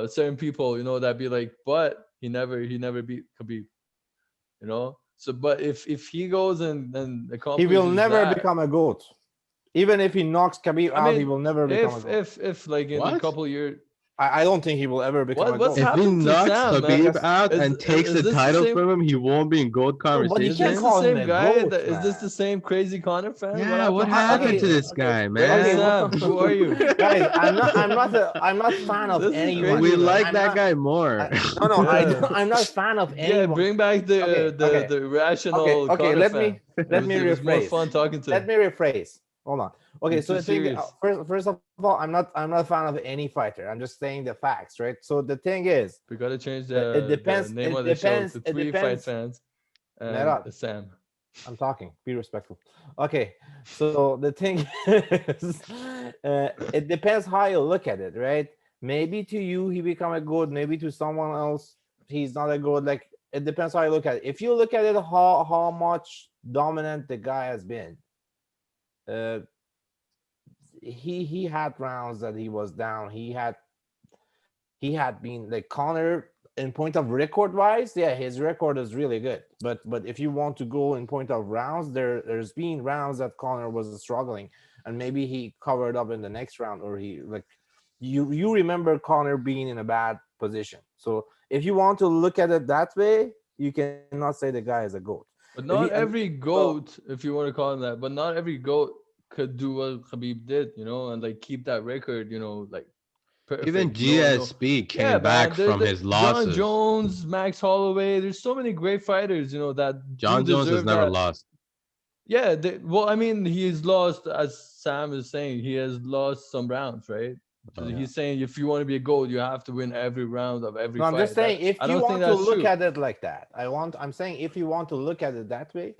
Speaker 3: certain people, that be like, but he never beat Khabib, So, but if he goes and
Speaker 5: He will
Speaker 3: accomplishes
Speaker 5: never
Speaker 3: that,
Speaker 5: become a goat. Even if he knocks Khabib
Speaker 3: I
Speaker 5: out, he
Speaker 3: mean,
Speaker 5: will never become a
Speaker 3: if
Speaker 5: goat.
Speaker 3: if like in a
Speaker 2: What?
Speaker 3: couple years,
Speaker 5: I don't think he will ever become a
Speaker 3: what's
Speaker 5: goat.
Speaker 2: If he
Speaker 3: happened to
Speaker 2: knocks
Speaker 3: Sam, man?
Speaker 2: Khabib
Speaker 5: Yes.
Speaker 2: out
Speaker 3: Is
Speaker 2: and takes
Speaker 3: is
Speaker 2: the
Speaker 3: this the
Speaker 2: title
Speaker 3: same?
Speaker 2: from him, he won't be in gold
Speaker 5: No, but you
Speaker 3: Is
Speaker 5: can't
Speaker 3: this
Speaker 2: conversation.
Speaker 3: the
Speaker 5: call him
Speaker 3: same
Speaker 5: a
Speaker 3: guy?
Speaker 5: goat,
Speaker 3: Is this the
Speaker 5: man.
Speaker 3: same crazy Connor fan?
Speaker 2: Yeah, what
Speaker 3: What happened?
Speaker 2: happened to
Speaker 5: Okay,
Speaker 2: this guy,
Speaker 3: Where is
Speaker 2: man?
Speaker 3: Sam? Who are you?
Speaker 5: guys, I'm not fan of
Speaker 3: This is
Speaker 5: anyone.
Speaker 2: We
Speaker 3: crazy, man.
Speaker 2: like
Speaker 5: I'm
Speaker 2: that
Speaker 5: not.
Speaker 2: guy more.
Speaker 5: No,
Speaker 3: Yeah.
Speaker 5: I'm not fan of
Speaker 3: Yeah,
Speaker 5: anyone.
Speaker 3: bring back
Speaker 5: Okay, okay,
Speaker 3: the rational
Speaker 5: okay.
Speaker 3: Connor fan.
Speaker 5: Let me
Speaker 3: It was more
Speaker 5: rephrase.
Speaker 3: fun talking to
Speaker 5: Let
Speaker 3: him.
Speaker 5: me rephrase. Hold on. Okay,
Speaker 3: You're
Speaker 5: so
Speaker 3: too
Speaker 5: the thing,
Speaker 3: serious.
Speaker 5: first of all, I'm not a fan of any fighter. I'm just saying the facts, right? So the thing is,
Speaker 3: We gotta change
Speaker 5: it
Speaker 3: the
Speaker 5: depends.
Speaker 3: name
Speaker 5: It
Speaker 3: of the show
Speaker 5: depends.
Speaker 3: to
Speaker 5: It
Speaker 3: Three Fight
Speaker 5: depends.
Speaker 3: Fans and
Speaker 5: Merad,
Speaker 3: Sam.
Speaker 5: I'm talking. Be respectful. Okay. So the thing is, it depends how you look at it, right? Maybe to you he become a good. Maybe to someone else he's not a good. Like it depends how you look at it. If you look at it, how much dominant the guy has been, uh, he had rounds that he was down. He had been like Connor in point of record wise, yeah, his record is really good. But if you want to go in point of rounds, there's been rounds that Connor was struggling, and maybe he covered up in the next round, or he like you remember Connor being in a bad position. So if you want to look at it that way, you cannot say the guy is a goat.
Speaker 3: But
Speaker 5: If he
Speaker 3: not
Speaker 5: and
Speaker 3: every
Speaker 5: well,
Speaker 3: goat, if you want to call him that, but not every goat could do what Khabib did, and like keep that record, like
Speaker 2: Even
Speaker 3: perfect. No, no.
Speaker 2: GSP
Speaker 3: Yeah,
Speaker 2: came back
Speaker 3: man.
Speaker 2: from his
Speaker 3: John
Speaker 2: losses.
Speaker 3: Jones, Max Holloway. There's so many great fighters, that do
Speaker 2: John Jones has
Speaker 3: deserve
Speaker 2: never
Speaker 3: that.
Speaker 2: lost.
Speaker 3: Yeah. Well, I mean, he's lost, as Sam is saying, he has lost some rounds, right? So
Speaker 2: Oh.
Speaker 3: he's saying if you want to be a GOAT, you have to win every round of every
Speaker 5: no, I'm just
Speaker 3: fight.
Speaker 5: saying if
Speaker 3: I
Speaker 5: you
Speaker 3: don't think
Speaker 5: want to
Speaker 3: that's
Speaker 5: look
Speaker 3: true.
Speaker 5: at it like that, I'm saying if you want to look at it that way,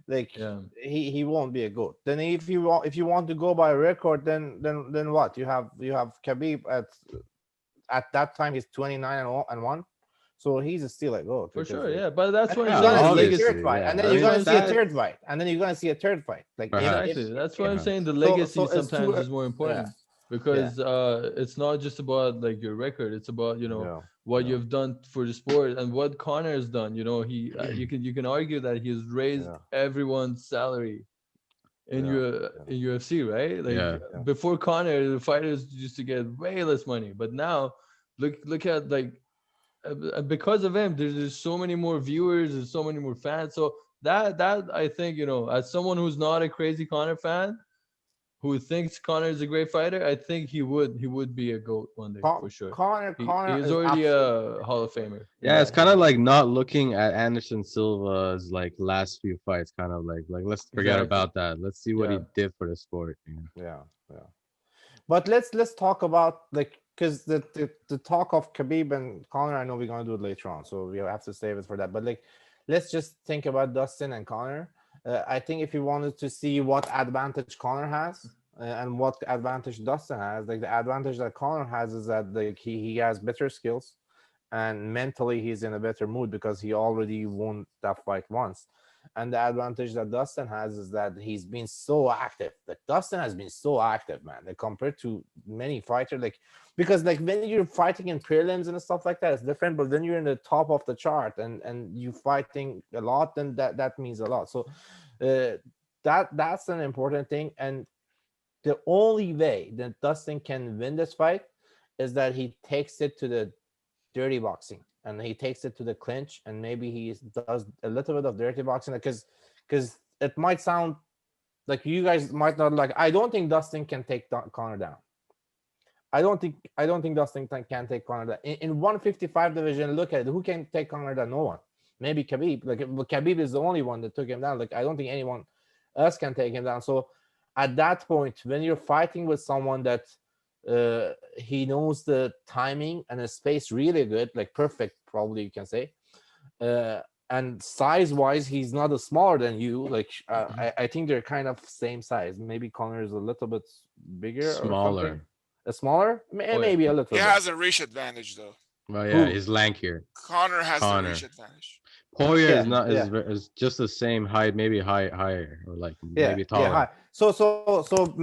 Speaker 5: like
Speaker 3: Yeah.
Speaker 5: he won't be a goat. Then if you want to go by record, then what? You have Khabib at that time he's 29 and 1, so he's still a goat
Speaker 3: For
Speaker 5: because
Speaker 3: sure,
Speaker 5: like,
Speaker 3: yeah. But that's
Speaker 5: and
Speaker 3: what
Speaker 5: then
Speaker 3: I'm
Speaker 5: you're
Speaker 3: saying.
Speaker 5: gonna
Speaker 3: The
Speaker 5: see a
Speaker 3: legacy.
Speaker 5: third
Speaker 2: Obviously,
Speaker 5: fight,
Speaker 2: yeah.
Speaker 5: and then
Speaker 2: I
Speaker 5: you're
Speaker 2: mean,
Speaker 5: gonna see a
Speaker 2: that
Speaker 5: third fight, and then you're gonna see a third fight. Like
Speaker 3: Exactly.
Speaker 5: if
Speaker 3: That's what I'm saying. The
Speaker 5: so
Speaker 3: legacy
Speaker 5: it's
Speaker 3: sometimes
Speaker 5: too
Speaker 3: is more important
Speaker 5: yeah
Speaker 3: because it's not just about like your record. It's about
Speaker 5: yeah
Speaker 3: what
Speaker 5: yeah
Speaker 3: you've done for the sport and what Connor has done. He you can argue that he has raised
Speaker 5: yeah
Speaker 3: everyone's salary in
Speaker 5: yeah
Speaker 3: in UFC, right? Like
Speaker 2: yeah.
Speaker 5: yeah
Speaker 3: before Connor, the fighters used to get way less money, but now look at like because of him, there's so many more viewers, there's so many more fans. So that I think as someone who's not a crazy Connor fan, who thinks Connor is a great fighter, I think he would be a GOAT one day for sure. He
Speaker 5: Connor
Speaker 3: is
Speaker 5: is
Speaker 3: already
Speaker 5: absolutely
Speaker 3: a Hall of Famer.
Speaker 2: Yeah, it's
Speaker 5: yeah
Speaker 2: kind of like not looking at Anderson Silva's like last few fights, kind of like let's forget
Speaker 3: Exactly.
Speaker 2: about that. Let's see what he
Speaker 3: Yeah.
Speaker 2: did for the sport.
Speaker 5: yeah yeah. But let's talk about like because the talk of Khabib and Connor, I know we're gonna do it later on, so we have to save it for that. But like, let's just think about Dustin and Connor. I think if you wanted to see what advantage Connor has and what advantage Dustin has, like the advantage that Connor has is that like he has better skills, and mentally he's in a better mood because he already won that fight once. And the advantage that Dustin has is that he's been so active. Like Dustin has been so active, man. Like compared to many fighters, like because like when you're fighting in prelims and stuff like that, it's different. But when you're in the top of the chart and you fighting a lot, then that means a lot. So that's an important thing. And the only way that Dustin can win this fight is that he takes it to the dirty boxing and he takes it to the clinch, and maybe he does a little bit of dirty boxing because it might sound like you guys might not like. I don't think Dustin can take Connor down. I don't think Dustin can take Connor down. In 155 division, look at it. Who can take Connor down? No one. Maybe Khabib. Like Khabib is the only one that took him down. Like I don't think anyone else can take him down. So at that point, when you're fighting with someone that he knows the timing and the space really good, like perfect, probably you can say. And size-wise, he's not as smaller than you. Like I think they're kind of same size. Maybe Connor is a little bit bigger or something.
Speaker 2: Smaller.
Speaker 5: Smaller,
Speaker 3: Oh, yeah.
Speaker 5: maybe a little
Speaker 4: He
Speaker 5: bit.
Speaker 4: has a reach advantage though.
Speaker 2: Well, yeah,
Speaker 5: Who?
Speaker 2: he's lankier.
Speaker 4: Connor has the
Speaker 2: Connor.
Speaker 4: reach advantage.
Speaker 2: Poirier
Speaker 5: Yeah,
Speaker 2: is not
Speaker 5: yeah.
Speaker 2: is just the same height, maybe higher or like
Speaker 5: Yeah,
Speaker 2: maybe
Speaker 5: yeah.
Speaker 2: taller.
Speaker 5: Hi. So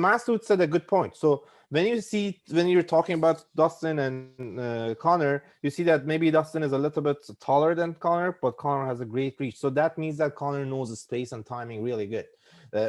Speaker 5: Masood said a good point. So when you're talking about Dustin and Connor, you see that maybe Dustin is a little bit taller than Connor, but Connor has a great reach. So that means that Connor knows the space and timing really good,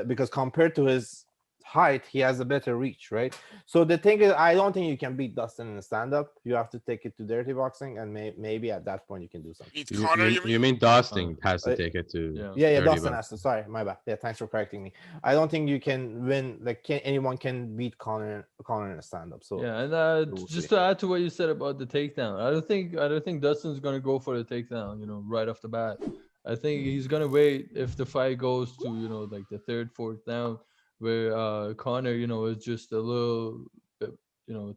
Speaker 5: because compared to his height, he has a better reach, right? So the thing is, I don't think you can beat Dustin in a stand-up. You have to take it to dirty boxing, and maybe at that point you can do something.
Speaker 4: Beat
Speaker 2: You
Speaker 4: Connor,
Speaker 2: you,
Speaker 4: you
Speaker 2: you
Speaker 4: mean?
Speaker 2: mean Dustin has to
Speaker 5: Uh,
Speaker 2: take it to
Speaker 3: Yeah.
Speaker 5: Yeah,
Speaker 2: 30
Speaker 5: Dustin
Speaker 2: bucks.
Speaker 5: has to. Sorry, my bad. Yeah, thanks for correcting me. I don't think you can win. Like, anyone can beat Connor in a stand-up. So
Speaker 3: Yeah, and
Speaker 5: we'll
Speaker 3: just
Speaker 5: see.
Speaker 3: to add to what you said about the takedown, I don't think Dustin's gonna go for the takedown, right off the bat. I think he's gonna wait if the fight goes to, like the third, fourth down, where Connor, is just a little bit,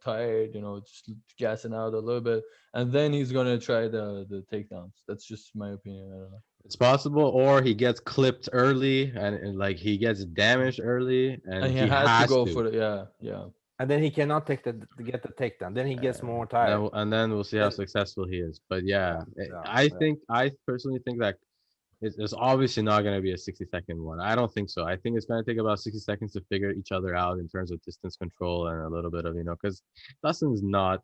Speaker 3: tired, just gassing out a little bit, and then he's gonna try the takedowns. That's just my opinion. I don't know.
Speaker 2: It's possible, or he gets clipped early and like he gets damaged early, and
Speaker 3: And he
Speaker 2: he
Speaker 3: has to
Speaker 2: has
Speaker 3: go
Speaker 2: to.
Speaker 3: for it. Yeah, yeah.
Speaker 5: And then he cannot get the takedown. Then he gets more
Speaker 2: And
Speaker 5: tired.
Speaker 2: then we'll see how
Speaker 5: Then,
Speaker 2: successful he is. But
Speaker 5: yeah,
Speaker 2: yeah,
Speaker 5: yeah, yeah.
Speaker 2: I personally think that it's obviously not going to be a 60-second one. I don't think so. I think it's going to take about 60 seconds to figure each other out in terms of distance control and a little bit of, because Dustin's not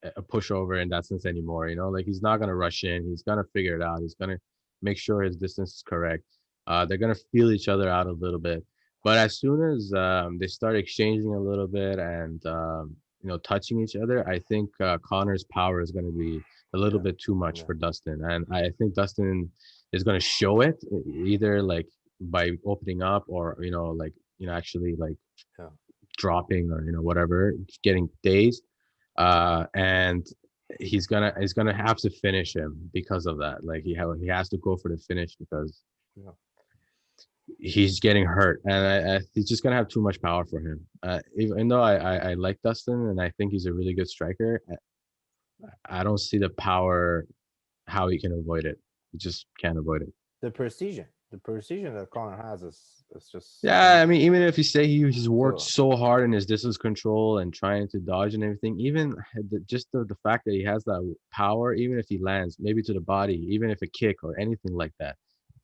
Speaker 2: a pushover in that sense anymore. Like he's not going to rush in. He's going to figure it out. He's going to make sure his distance is correct. They're going to feel each other out a little bit. But as soon as they start exchanging a little bit and, touching each other, I think Connor's power is going to be a little bit too much
Speaker 5: Yeah.
Speaker 2: for Dustin. And I think Dustin is going to show it either like by opening up or like actually like
Speaker 5: Yeah.
Speaker 2: dropping or whatever, getting dazed, and he's gonna have to finish him because of that. Like he has to go for the finish because
Speaker 5: Yeah.
Speaker 2: he's getting hurt, and he's just gonna have too much power for him. Even though I like Dustin and I think he's a really good striker, I don't see the power how he can avoid it. He just can't avoid it.
Speaker 5: The precision that Connor has is just.
Speaker 2: Yeah, I mean, even if you say he's worked
Speaker 5: So-
Speaker 2: so hard in his distance control and trying to dodge and everything, even just the fact that he has that power, even if he lands maybe to the body, even if a kick or anything like that,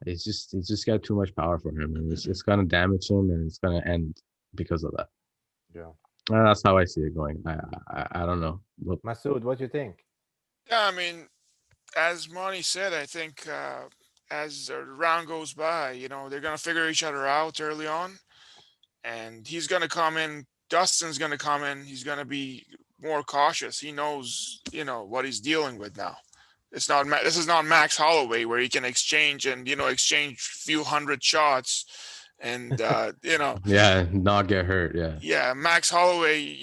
Speaker 2: it's just got too much power for him, and it's gonna damage him, and it's gonna end because of that.
Speaker 5: Yeah.
Speaker 2: And that's how I see it going. I don't know. But
Speaker 5: Masood, what do you think?
Speaker 4: Yeah, I mean, as Monty said, I think as the round goes by, they're gonna figure each other out early on, and he's gonna come in. Dustin's gonna come in. He's gonna be more cautious. He knows, what he's dealing with now. This is not Max Holloway where he can exchange and exchange few hundred shots, and
Speaker 2: yeah, not get hurt. Yeah,
Speaker 4: yeah, Max Holloway,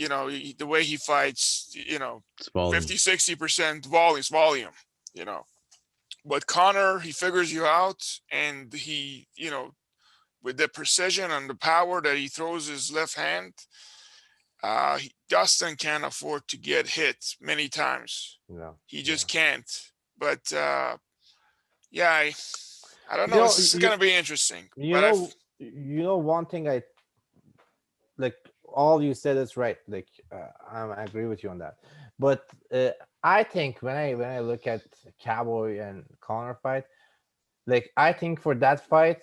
Speaker 4: the way he fights,
Speaker 2: it's volume.
Speaker 4: 50-60% volume, you know. But Connor, he figures you out, and he, with the precision and the power that he throws his left hand, Dustin can't afford to get hit many times.
Speaker 5: No.
Speaker 4: He just can't. But yeah, I don't
Speaker 5: You
Speaker 4: know.
Speaker 5: know,
Speaker 4: This is gonna be interesting.
Speaker 5: you
Speaker 4: But
Speaker 5: know, one thing I like. All you said is right. Like, I agree with you on that. But I think when I look at Cowboy and Connor fight, like I think for that fight,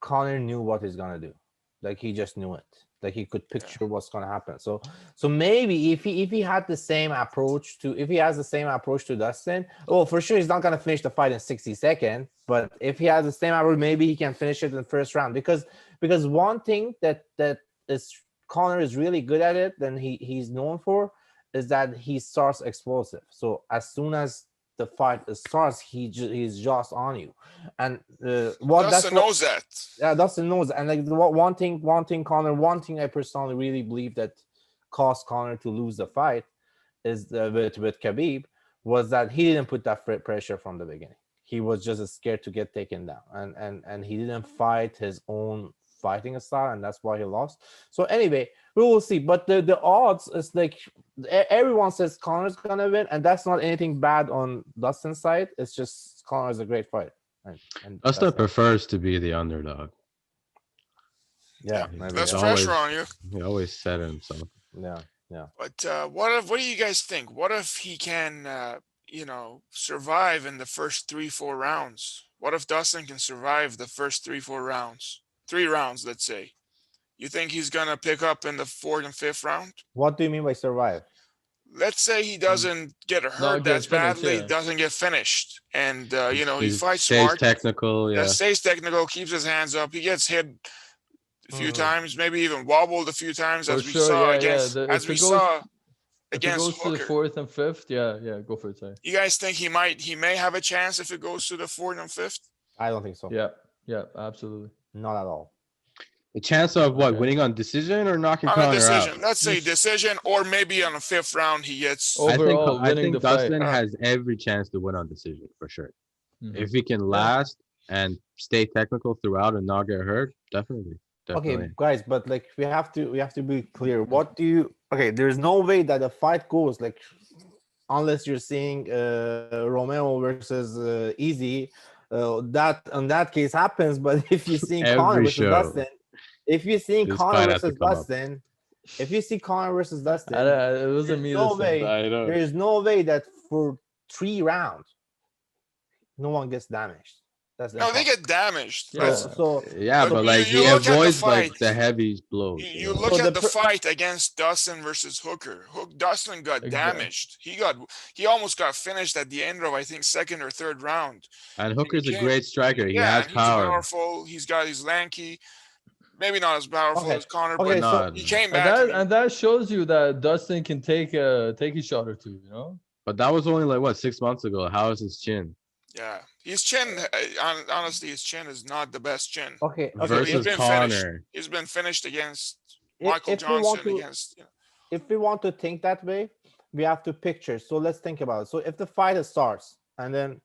Speaker 5: Connor knew what he's gonna do. Like he just knew it. Like he could picture what's gonna happen. So maybe if he had the same approach to if he has the same approach to Dustin, well, for sure he's not gonna finish the fight in 60 seconds. But if he has the same approach, maybe he can finish it in the first round. Because one thing that is Connor is really good at it, then he's known for, is that he starts explosive. So as soon as the fight starts, he's just on you, and
Speaker 4: Dustin knows that.
Speaker 5: Yeah, Dustin knows. And like one thing I personally really believe that caused Connor to lose the fight is with Khabib, was that he didn't put that pressure from the beginning. He was just scared to get taken down, and he didn't fight his own fighting style, and that's why he lost. So anyway, we will see. But the odds is like everyone says Connor's gonna win, and that's not anything bad on Dustin's side. It's just Connor's a great fighter. And
Speaker 2: Dustin prefers to be the underdog.
Speaker 5: Yeah,
Speaker 4: Less pressure on you.
Speaker 2: He always said it himself.
Speaker 5: Yeah.
Speaker 4: But what do you guys think? What if he can survive in the first 3-4 rounds? What if Dustin can survive the first 3-4 rounds? 3 rounds, let's say. You think he's gonna pick up in the 4th and 5th round?
Speaker 5: What do you mean by survive?
Speaker 4: Let's say he doesn't get
Speaker 3: Not
Speaker 4: hurt
Speaker 3: get
Speaker 4: that
Speaker 3: finished,
Speaker 4: badly,
Speaker 3: yeah.
Speaker 4: doesn't get finished, and he
Speaker 2: He
Speaker 4: fights
Speaker 2: stays
Speaker 4: smart,
Speaker 2: technical, yeah.
Speaker 4: stays technical, keeps his hands up. He gets hit a few times, maybe even wobbled a few times,
Speaker 3: For
Speaker 4: as we
Speaker 3: sure,
Speaker 4: saw
Speaker 3: yeah,
Speaker 4: against
Speaker 3: yeah.
Speaker 4: as we saw
Speaker 3: If it
Speaker 4: against
Speaker 3: goes to the
Speaker 4: Hooker.
Speaker 3: 4th and 5th, yeah, go for it, sorry.
Speaker 4: You guys think he may have a chance if it goes to the 4th and 5th?
Speaker 5: I don't think so.
Speaker 3: Yeah, absolutely.
Speaker 5: Not at all.
Speaker 2: The chance of what,
Speaker 3: Okay.
Speaker 2: winning on decision or knocking
Speaker 4: On a
Speaker 2: Conor
Speaker 4: decision,
Speaker 2: out?
Speaker 4: let's say decision, or maybe on a 5th round he gets.
Speaker 3: Overall,
Speaker 2: I
Speaker 3: winning
Speaker 2: think
Speaker 3: the fight.
Speaker 2: Dustin has every chance to win on decision for sure.
Speaker 3: Mhm.
Speaker 2: If he can last and stay technical throughout and not get hurt, definitely.
Speaker 5: Okay, guys, but like we have to be clear. What do you? Okay, there's no way that the fight goes like, unless you're seeing Romero versus Easy. That in that case happens. But if you're seeing Conor
Speaker 2: Every
Speaker 5: versus
Speaker 2: show.
Speaker 5: Dustin, if you're seeing
Speaker 2: This
Speaker 5: Conor
Speaker 2: fight has to
Speaker 5: versus
Speaker 2: come up.
Speaker 5: Dustin, if you see Conor versus Dustin,
Speaker 3: It wasn't me
Speaker 5: no
Speaker 3: this time.
Speaker 5: way.
Speaker 2: I know.
Speaker 5: There is no way that for 3 rounds, no one gets damaged. That's
Speaker 4: No, they
Speaker 5: impossible.
Speaker 4: get damaged.
Speaker 3: Yeah.
Speaker 5: So
Speaker 2: Yeah,
Speaker 4: But
Speaker 2: but
Speaker 4: you-
Speaker 2: like
Speaker 4: you
Speaker 2: he
Speaker 4: look at the
Speaker 2: avoids like
Speaker 4: fight.
Speaker 2: the heavy blows.
Speaker 4: You
Speaker 2: know?
Speaker 4: look
Speaker 5: So
Speaker 4: at
Speaker 5: the
Speaker 4: the fight against Dustin versus Hooker. Dustin got
Speaker 3: Exactly.
Speaker 4: damaged. He almost got finished at the end of, I think, 2nd or 3rd round.
Speaker 2: And Hooker's a
Speaker 4: came-
Speaker 2: great striker. He
Speaker 4: Yeah,
Speaker 2: has
Speaker 4: and he's
Speaker 2: power.
Speaker 4: powerful. He's lanky. Maybe not as powerful
Speaker 5: Okay,
Speaker 4: as Conor,
Speaker 5: okay,
Speaker 4: but
Speaker 5: so-
Speaker 4: he came
Speaker 3: And
Speaker 4: back.
Speaker 3: that
Speaker 4: and he-
Speaker 3: and that shows you that Dustin can take a shot or two, you know?
Speaker 2: But that was only like what, 6 months ago. How is his chin?
Speaker 4: yeah, his chin. Honestly, his chin is not the best chin.
Speaker 5: okay,
Speaker 4: He's
Speaker 2: Versus
Speaker 4: been
Speaker 2: Conor.
Speaker 4: finished. He's been finished against
Speaker 5: If-
Speaker 4: Michael
Speaker 5: if we want
Speaker 4: Johnson.
Speaker 5: to-
Speaker 4: Against
Speaker 5: if we want to think that way, we have to picture. So let's think about it. So if the fight starts and then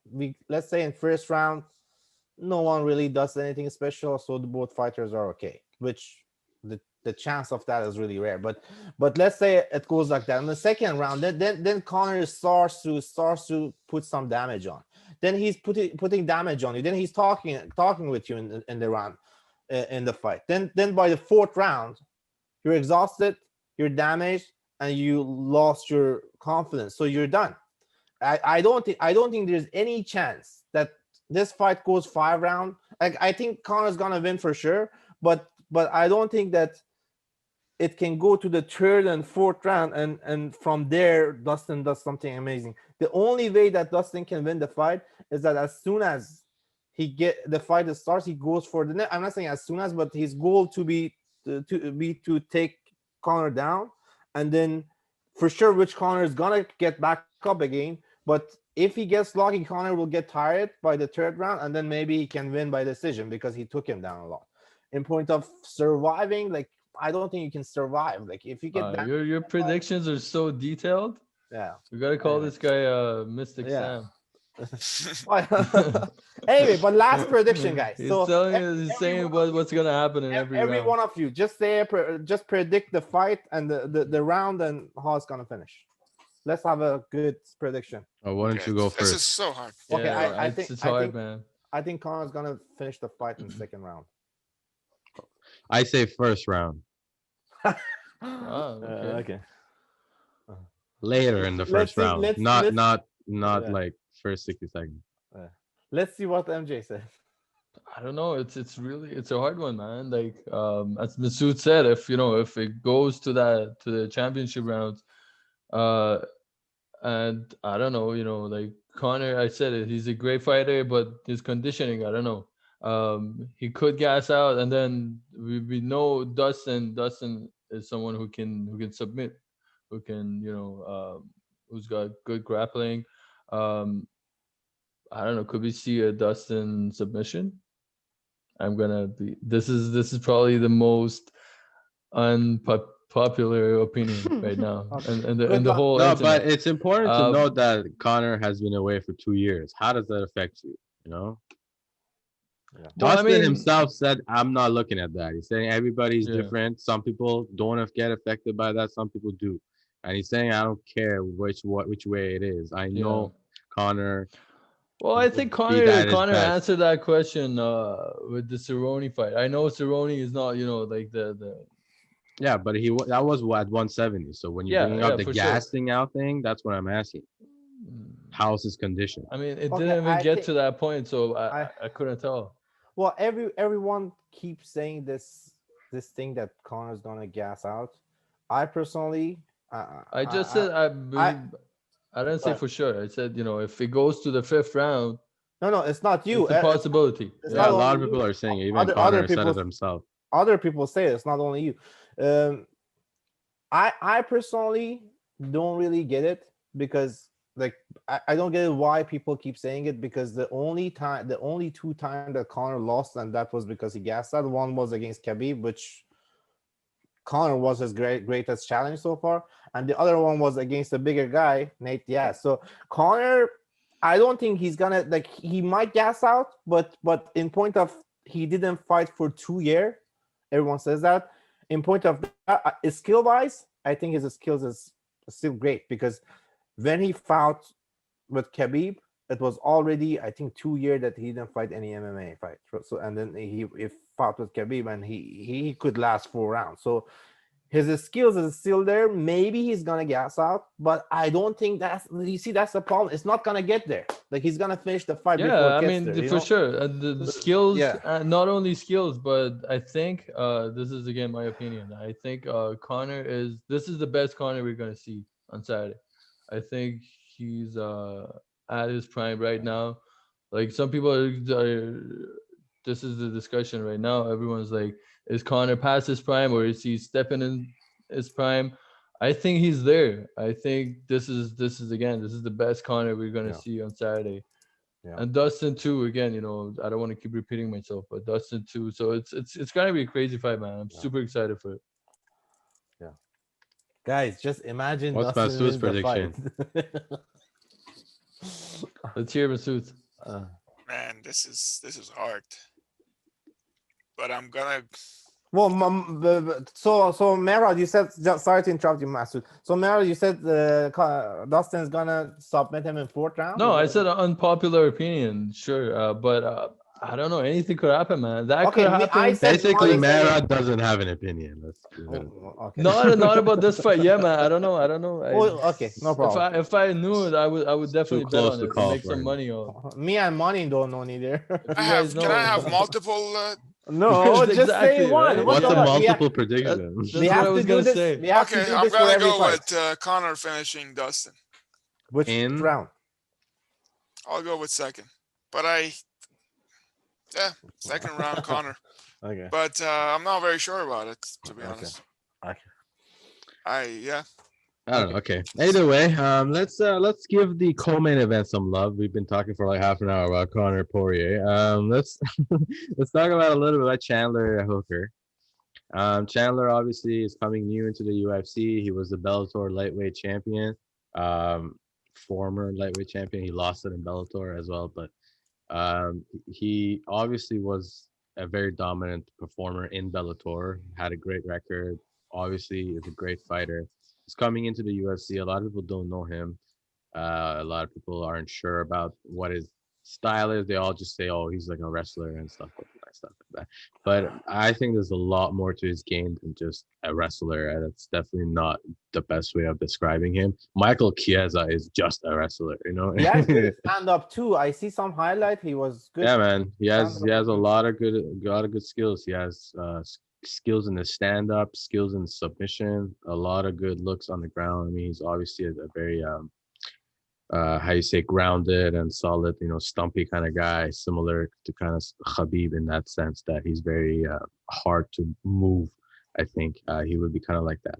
Speaker 5: let's say in first round, no one really does anything special, so the both fighters are okay, which the chance of that is really rare. But let's say it goes like that. In the second round, then Conor starts to put some damage on. Then he's putting damage on you. Then he's talking with you in the round, in the fight. Then by the 4th round, you're exhausted, you're damaged, and you lost your confidence. So you're done. I don't think there's any chance that this fight goes 5 rounds. Like, I think Conor's gonna win for sure, but I don't think that it can go to the 3rd and 4th round, and from there Dustin does something amazing. The only way that Dustin can win the fight is that as soon as the fight starts, he goes for the net. I'm not saying as soon as, but his goal to take Conor down, and then for sure which Conor is gonna get back up again. But if he gets lucky, Conor will get tired by the 3rd round, and then maybe he can win by decision because he took him down a lot. In point of surviving, like, I don't think you can survive. Like, if you get down,
Speaker 3: Your predictions are so detailed.
Speaker 5: yeah.
Speaker 3: We gotta call
Speaker 5: Anyway.
Speaker 3: this guy Mystic
Speaker 5: Yeah.
Speaker 3: Sam.
Speaker 5: Anyway, but last prediction, guys.
Speaker 3: He's
Speaker 5: So
Speaker 3: telling you, he's saying what's gonna happen in every round.
Speaker 5: one of you just just predict the fight and the round and how it's gonna finish. Let's have a good prediction.
Speaker 2: Or why don't
Speaker 4: Okay,
Speaker 2: you go
Speaker 4: This is
Speaker 2: first?
Speaker 4: so hard.
Speaker 5: Okay,
Speaker 3: Yeah,
Speaker 5: I
Speaker 3: it's
Speaker 5: think-
Speaker 3: hard, man.
Speaker 5: I think Conor's gonna finish the fight in the 2nd round.
Speaker 2: I say first round.
Speaker 3: Oh, okay.
Speaker 2: Later in the
Speaker 5: Let's
Speaker 2: first
Speaker 5: see-
Speaker 2: round.
Speaker 5: let's-
Speaker 2: Not
Speaker 5: Yeah.
Speaker 2: like first 60 seconds.
Speaker 5: Let's see what MJ says.
Speaker 3: I don't know. It's a hard one, man. Like as Masood said, if it goes to the championship rounds, and I don't know, like Conor, I said it, he's a great fighter, but his conditioning, I don't know. He could gas out, and then we know Dustin is someone who can submit, who can who's got good grappling. I don't know. Could we see a Dustin submission? This is probably the most unpopular opinion right now, and the whole
Speaker 2: No,
Speaker 3: internet.
Speaker 2: but it's important to note that Conor has been away for 2 years. How does that affect you?
Speaker 3: Well, I
Speaker 2: Dustin
Speaker 3: mean-
Speaker 2: himself said, "I'm not looking at that." He's saying everybody's
Speaker 3: Yeah.
Speaker 2: different. Some people don't get affected by that. Some people do, and he's saying, "I don't care which way it is. I know Conor."
Speaker 3: Well, I think
Speaker 2: would be that
Speaker 3: Conor
Speaker 2: his best.
Speaker 3: answered that question with the Cerrone fight. I know Cerrone is not, like the
Speaker 2: Yeah, but that was at 170. So when you
Speaker 3: Yeah,
Speaker 2: bring up
Speaker 3: yeah,
Speaker 2: the
Speaker 3: for sure.
Speaker 2: gassing out thing, that's what I'm asking. How's his condition?
Speaker 3: I mean, it
Speaker 5: Okay,
Speaker 3: didn't even
Speaker 5: I
Speaker 3: get
Speaker 5: think-
Speaker 3: to that point, so
Speaker 5: I-
Speaker 3: I couldn't tell.
Speaker 5: Well, everyone keeps saying this thing that Connor's gonna gas out. I personally,
Speaker 3: I just said I believe. I didn't say
Speaker 5: But-
Speaker 3: for sure. I said, if it goes to the fifth round,
Speaker 5: no, it's not you.
Speaker 3: it's a possibility.
Speaker 5: it's
Speaker 2: Yeah,
Speaker 5: not
Speaker 2: a lot of
Speaker 5: only
Speaker 2: people
Speaker 5: you.
Speaker 2: are saying it. Even
Speaker 5: Other
Speaker 2: Connor said
Speaker 5: people-
Speaker 2: it himself.
Speaker 5: Other people say it's not only you. I personally don't really get it because like I don't get why people keep saying it because the only two times that Connor lost and that was because he gassed out. One was against Khabib, which Connor was his greatest challenge so far, and the other one was against a bigger guy, Nate Diaz. So Connor, I don't think he's gonna like he might gas out, but in point of he didn't fight for 2 years. Everyone says that. In point of that, skill wise, I think his skills is still great because when he fought with Khabib, it was already I think 2 years that he didn't fight any MMA fight. So and then he fought with Khabib and he could last 4 rounds. So his skills is still there. Maybe he's gonna gas out, but I don't think that's the problem. It's not gonna get there. Like he's gonna finish the fight before
Speaker 3: Yeah,
Speaker 5: it
Speaker 3: I
Speaker 5: gets
Speaker 3: mean,
Speaker 5: there, you
Speaker 3: for
Speaker 5: know?
Speaker 3: sure. The skills,
Speaker 5: Yeah.
Speaker 3: not only skills, but I think this is again my opinion. I think Connor this is the best Connor we're gonna see on Saturday. I think he's at his prime right now. Like some people this is the discussion right now. Everyone's like, is Connor past his prime or is he stepping in his prime? I think he's there. I think this is the best Connor we're gonna
Speaker 5: Yeah.
Speaker 3: see on Saturday.
Speaker 5: Yeah.
Speaker 3: And Dustin too. Again, I don't want to keep repeating myself, but Dustin too. So it's gonna be a crazy fight, man. I'm super excited for it.
Speaker 5: Guys, just imagine
Speaker 2: What's
Speaker 5: Dustin
Speaker 2: Masoud's
Speaker 5: wins the fight.
Speaker 3: Let's hear Masoud.
Speaker 4: Man, this is hard. But I'm gonna.
Speaker 5: Well, so Merad, you said sorry to interrupt you, Masoud. So Merad, you said Dustin's gonna submit him in 4th round.
Speaker 3: No, I said an unpopular opinion, sure, but I don't know. Anything could happen, man. That
Speaker 5: Okay,
Speaker 3: could
Speaker 5: I
Speaker 3: happen.
Speaker 5: said
Speaker 2: Basically,
Speaker 5: one second.
Speaker 2: Merad doesn't have an opinion.
Speaker 5: Okay.
Speaker 3: Not about this fight. Yeah, man. I don't know.
Speaker 5: Well, okay, no problem.
Speaker 3: If I knew it, I would definitely bet
Speaker 2: close
Speaker 3: on
Speaker 2: to
Speaker 3: it
Speaker 2: call
Speaker 3: and make
Speaker 2: for
Speaker 3: some
Speaker 2: him.
Speaker 3: money on.
Speaker 5: Me and Money don't know neither.
Speaker 3: If you guys
Speaker 4: Can I have
Speaker 3: know-
Speaker 4: multiple?
Speaker 5: No, just
Speaker 3: Exactly,
Speaker 5: say one.
Speaker 3: right?
Speaker 5: What
Speaker 2: What's
Speaker 5: the
Speaker 2: a
Speaker 5: fuck?
Speaker 2: multiple prediction?
Speaker 3: That's
Speaker 5: We
Speaker 3: what I
Speaker 5: have to
Speaker 3: was
Speaker 5: do
Speaker 3: gonna
Speaker 5: this.
Speaker 3: say.
Speaker 5: We have to
Speaker 4: Okay,
Speaker 5: do
Speaker 4: I'm
Speaker 5: this for
Speaker 4: gonna
Speaker 5: every
Speaker 4: go
Speaker 5: fight.
Speaker 4: with Connor finishing Dustin.
Speaker 5: Which
Speaker 2: In-
Speaker 5: round?
Speaker 4: I'll go with second. But second round Connor.
Speaker 5: Okay.
Speaker 4: But I'm not very sure about it, to be
Speaker 5: Okay.
Speaker 4: honest.
Speaker 5: Okay.
Speaker 2: I don't know. Okay. Either way, let's give the co-main event some love. We've been talking for like half an hour about Conor Poirier. Let's let's talk about a little bit about Chandler Hooker. Chandler obviously is coming new into the UFC. He was the Bellator lightweight champion, former lightweight champion. He lost it in Bellator as well, but he obviously was a very dominant performer in Bellator. Had a great record. Obviously, is a great fighter. He's coming into the UFC. A lot of people don't know him. A lot of people aren't sure about what his style is. They all just say, "Oh, he's like a wrestler and stuff like that." But I think there's a lot more to his game than just a wrestler. And that's definitely not the best way of describing him. Michael Chiesa is just a wrestler, you know.
Speaker 5: He has good stand up too. I see some highlight. He was good.
Speaker 2: Yeah, man. He has
Speaker 5: Stand-up.
Speaker 2: a lot of good skills. He has skills in the stand up, skills in submission, a lot of good looks on the ground. I mean, he's obviously a very how you say, grounded and solid, stumpy kind of guy, similar to kind of Khabib in that sense that he's very hard to move. I think he would be kind of like that.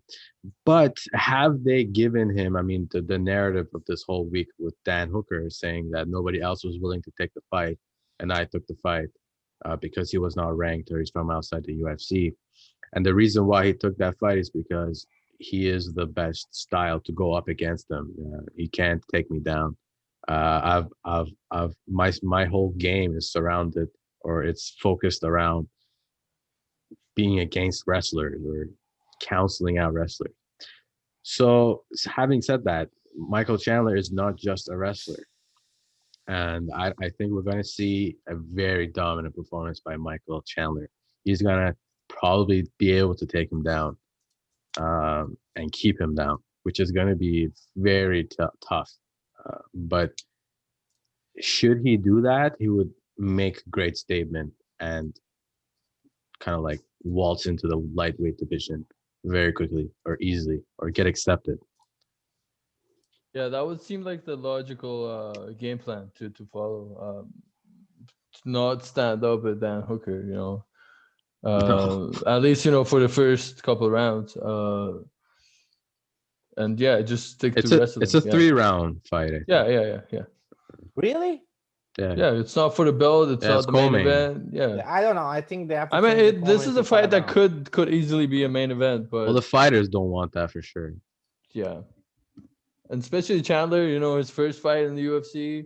Speaker 2: But have they given him, I mean, the narrative of this whole week with Dan Hooker saying that nobody else was willing to take the fight and I took the fight because he was not ranked or he's from outside the UFC. And the reason why he took that fight is because he is the best style to go up against him. He can't take me down. My whole game is surrounded, or it's focused around being against wrestlers or counseling out wrestlers. So having said that, Michael Chandler is not just a wrestler. And I think we're going to see a very dominant performance by Michael Chandler. He's going to probably be able to take him down and keep him down, which is going to be very tough. But should he do that, he would make a great statement and kind of like waltz into the lightweight division very quickly or easily or get accepted.
Speaker 3: Yeah, that would seem like the logical game plan to follow. To not stand up with Dan Hooker, at least for the first couple of rounds. And yeah, just stick to wrestling.
Speaker 2: It's a
Speaker 3: yeah.
Speaker 2: 3-round fight. I think.
Speaker 3: Yeah.
Speaker 5: Really?
Speaker 3: Yeah, it's not for the belt. It's not
Speaker 2: it's
Speaker 3: the main
Speaker 2: co-main.
Speaker 3: event. Yeah.
Speaker 5: I don't know. I think they have to
Speaker 3: I mean,
Speaker 5: change the
Speaker 3: this
Speaker 5: co-main
Speaker 3: is
Speaker 5: to
Speaker 3: a fight
Speaker 5: 5
Speaker 3: that
Speaker 5: rounds.
Speaker 3: could easily be a main event, but
Speaker 2: Well, the fighters don't want that for sure.
Speaker 3: yeah, and especially Chandler, his first fight in the UFC.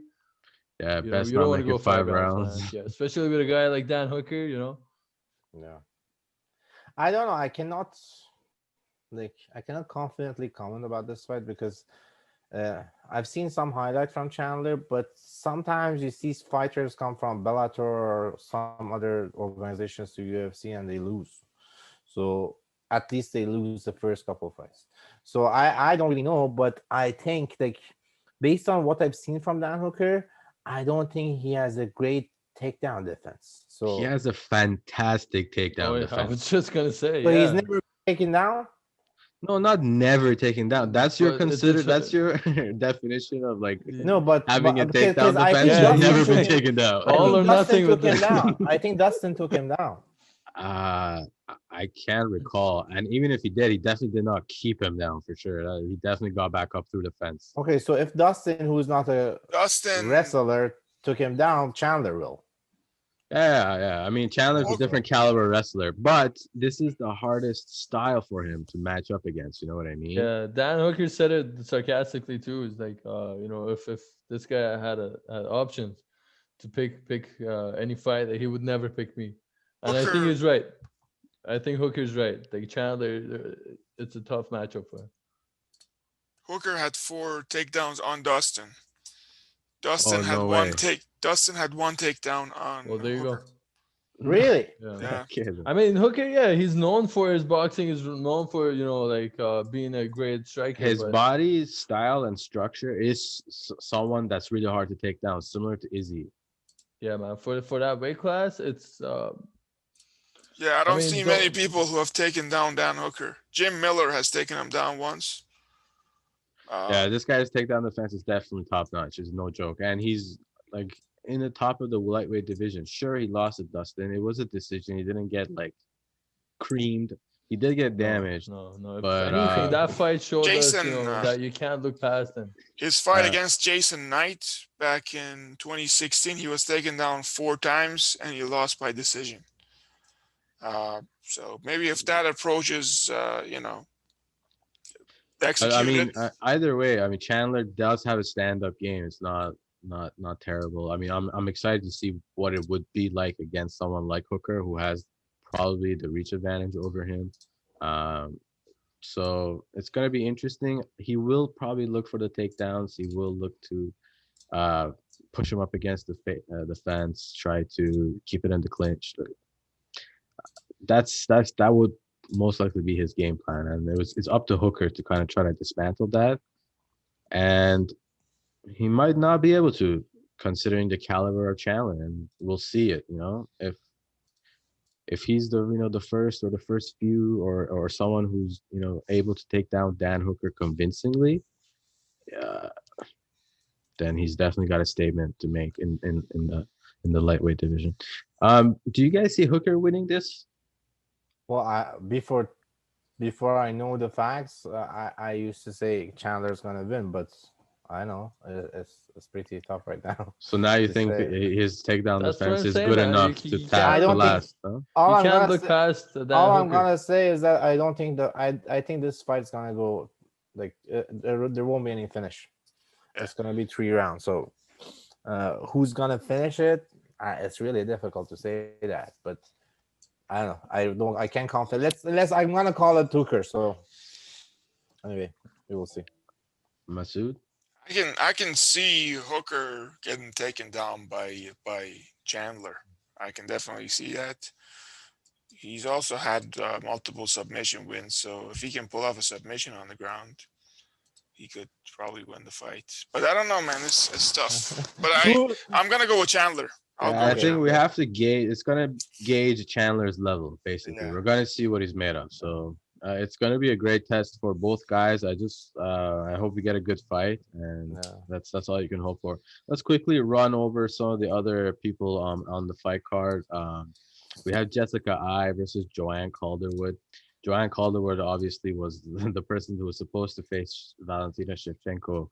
Speaker 2: Yeah, best
Speaker 3: You don't
Speaker 2: not
Speaker 3: want to
Speaker 2: make
Speaker 3: go
Speaker 2: it 5
Speaker 3: rounds,
Speaker 2: rounds.
Speaker 3: man. Yeah, especially with a guy like Dan Hooker.
Speaker 5: Yeah. I don't know. I cannot confidently comment about this fight because I've seen some highlight from Chandler, but sometimes you see fighters come from Bellator or some other organizations to UFC and they lose. So at least they lose the first couple of fights. So I don't really know, but I think based on what I've seen from Dan Hooker, I don't think he has a great takedown defense. So
Speaker 2: He has a fantastic takedown
Speaker 3: Oh, yeah, I
Speaker 2: defense.
Speaker 3: was just gonna say,
Speaker 5: but
Speaker 3: yeah.
Speaker 5: he's never taken down.
Speaker 2: No, not never taken down. That's your
Speaker 3: But
Speaker 2: that's your definition of like
Speaker 5: No, but
Speaker 2: having a
Speaker 5: because
Speaker 2: takedown
Speaker 5: I think
Speaker 2: defense.
Speaker 3: Yeah,
Speaker 2: He's
Speaker 5: Dustin
Speaker 2: never been
Speaker 5: took him-
Speaker 2: taken down.
Speaker 5: I
Speaker 3: All
Speaker 5: think
Speaker 3: or
Speaker 5: Dustin
Speaker 3: nothing
Speaker 5: took
Speaker 3: with
Speaker 5: him
Speaker 3: the-
Speaker 5: down. I think Dustin took him down.
Speaker 2: I can't recall. And even if he did, he definitely did not keep him down for sure. He definitely got back up through the fence.
Speaker 5: Okay, so if Dustin, who's not a
Speaker 4: Dustin
Speaker 5: wrestler, took him down, Chandler will.
Speaker 2: Yeah. I mean, Chandler's a
Speaker 5: Okay.
Speaker 2: different caliber wrestler, but this is the hardest style for him to match up against. You know what I mean?
Speaker 3: Yeah, Dan Hooker said it sarcastically too. It's like, if this guy had options to pick any fight, that he would never pick me. And I think
Speaker 4: Hooker-
Speaker 3: he's right. I think Hooker's right. Like Chandler, it's a tough matchup for him.
Speaker 4: Hooker had 4 takedowns on Dustin. Dustin had
Speaker 2: no
Speaker 4: one
Speaker 2: way.
Speaker 4: Dustin had 1 takedown on
Speaker 3: Well, there you
Speaker 4: Hooker.
Speaker 3: go.
Speaker 5: Really?
Speaker 3: Yeah.
Speaker 4: Yeah.
Speaker 3: I mean, Hooker, yeah, he's known for his boxing. He's known for being a great striker.
Speaker 2: His
Speaker 3: but
Speaker 2: body style and structure is someone that's really hard to take down, similar to Izzy.
Speaker 3: yeah, man, for that weight class, it's
Speaker 4: Yeah, I don't
Speaker 3: mean,
Speaker 4: see many people who have taken down Dan Hooker. Jim Miller has taken him down once.
Speaker 2: Yeah, this guy's takedown defense is definitely top notch. It's no joke, and he's like in the top of the lightweight division. Sure, he lost to Dustin. It was a decision. He didn't get like creamed. He did get damaged.
Speaker 3: No. If
Speaker 2: but,
Speaker 3: anything, that fight showed
Speaker 4: Jason,
Speaker 3: us, that you can't look past him.
Speaker 4: His fight
Speaker 2: Yeah.
Speaker 4: against Jason Knight back in 2016, he was taken down 4 times and he lost by decision. So maybe if that approach is, executed.
Speaker 2: I mean, either way, I mean Chandler does have a stand-up game. It's not terrible. I mean, I'm excited to see what it would be like against someone like Hooker, who has probably the reach advantage over him. So it's gonna be interesting. He will probably look for the takedowns. He will look to push him up against the fence, try to keep it in the clinch. That would most likely be his game plan, and it's up to Hooker to kind of try to dismantle that. And he might not be able to, considering the caliber of Chandler, and we'll see it. If he's the first or the first few or someone who's able to take down Dan Hooker convincingly, then he's definitely got a statement to make in the lightweight division. Do you guys see Hooker winning this?
Speaker 5: Well, before I know the facts, I used to say Chandler's gonna win, but I know it's pretty tough right now.
Speaker 2: So now you
Speaker 5: to
Speaker 2: think
Speaker 5: say.
Speaker 2: his takedown
Speaker 3: That's what
Speaker 2: defense
Speaker 3: I'm
Speaker 2: is
Speaker 3: saying,
Speaker 2: good
Speaker 3: man.
Speaker 2: enough
Speaker 3: You
Speaker 2: to
Speaker 3: can't-
Speaker 2: tap
Speaker 5: I
Speaker 2: the
Speaker 5: don't think-
Speaker 2: last? Huh?
Speaker 5: All
Speaker 3: You
Speaker 5: I'm
Speaker 3: can't
Speaker 5: gonna
Speaker 3: look
Speaker 5: say,
Speaker 3: past that.
Speaker 5: all I'm
Speaker 3: Hooker.
Speaker 5: gonna say is that I don't think that I think this fight's gonna go like there won't be any finish. It's gonna be 3 rounds. So who's gonna finish it? It's really difficult to say that, but I don't know. I can't confident. Let's. I'm gonna call it Hooker. So anyway, we will see.
Speaker 2: Masood?
Speaker 4: I can see Hooker getting taken down by Chandler. I can definitely see that. He's also had multiple submission wins, so if he can pull off a submission on the ground, he could probably win the fight. But I don't know, man. It's tough. But
Speaker 5: Who-
Speaker 4: I'm gonna go with Chandler. I'll
Speaker 6: Yeah,
Speaker 4: go
Speaker 6: I
Speaker 4: with
Speaker 6: think we
Speaker 4: Chandler.
Speaker 6: have to gauge. It's gonna gauge Chandler's level. Basically,
Speaker 4: Yeah.
Speaker 6: we're gonna see what he's made of. So it's gonna be a great test for both guys. I hope we get a good fight, and
Speaker 5: Yeah.
Speaker 6: that's all you can hope for. Let's quickly run over some of the other people on the fight card. We have Jessica Ai versus Joanne Calderwood. Joanne Calderwood obviously was the person who was supposed to face Valentina Shevchenko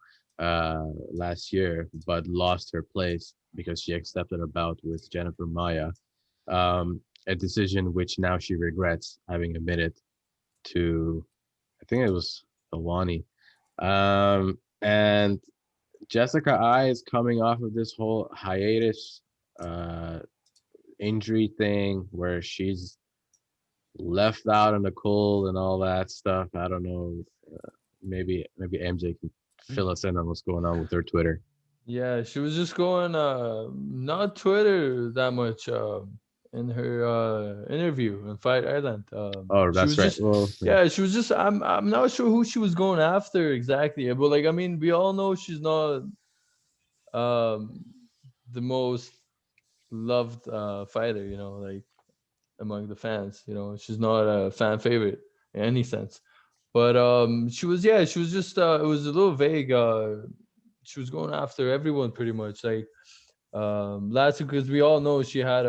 Speaker 6: last year, but lost her place because she accepted a bout with Jennifer Maya, a decision which now she regrets having admitted to, I think it was Awani. And Jessica Ai is coming off of this whole hiatus injury thing where she's left out in the cold and all that stuff. I don't know. Maybe MJ can fill us in on what's going on with her Twitter.
Speaker 3: Yeah, she was just going not Twitter that much in her interview in Fight Island.
Speaker 6: Oh,
Speaker 3: She
Speaker 6: that's
Speaker 3: was
Speaker 6: right.
Speaker 3: just
Speaker 6: Well,
Speaker 3: yeah, she was just I'm not sure who she was going after exactly, but like I mean, we all know she's not um the most loved fighter, you know, like among the fans, you know. She's not a fan favorite in any sense. But she was just it was a little vague. She was going after everyone pretty much. Like last week, because we all know she had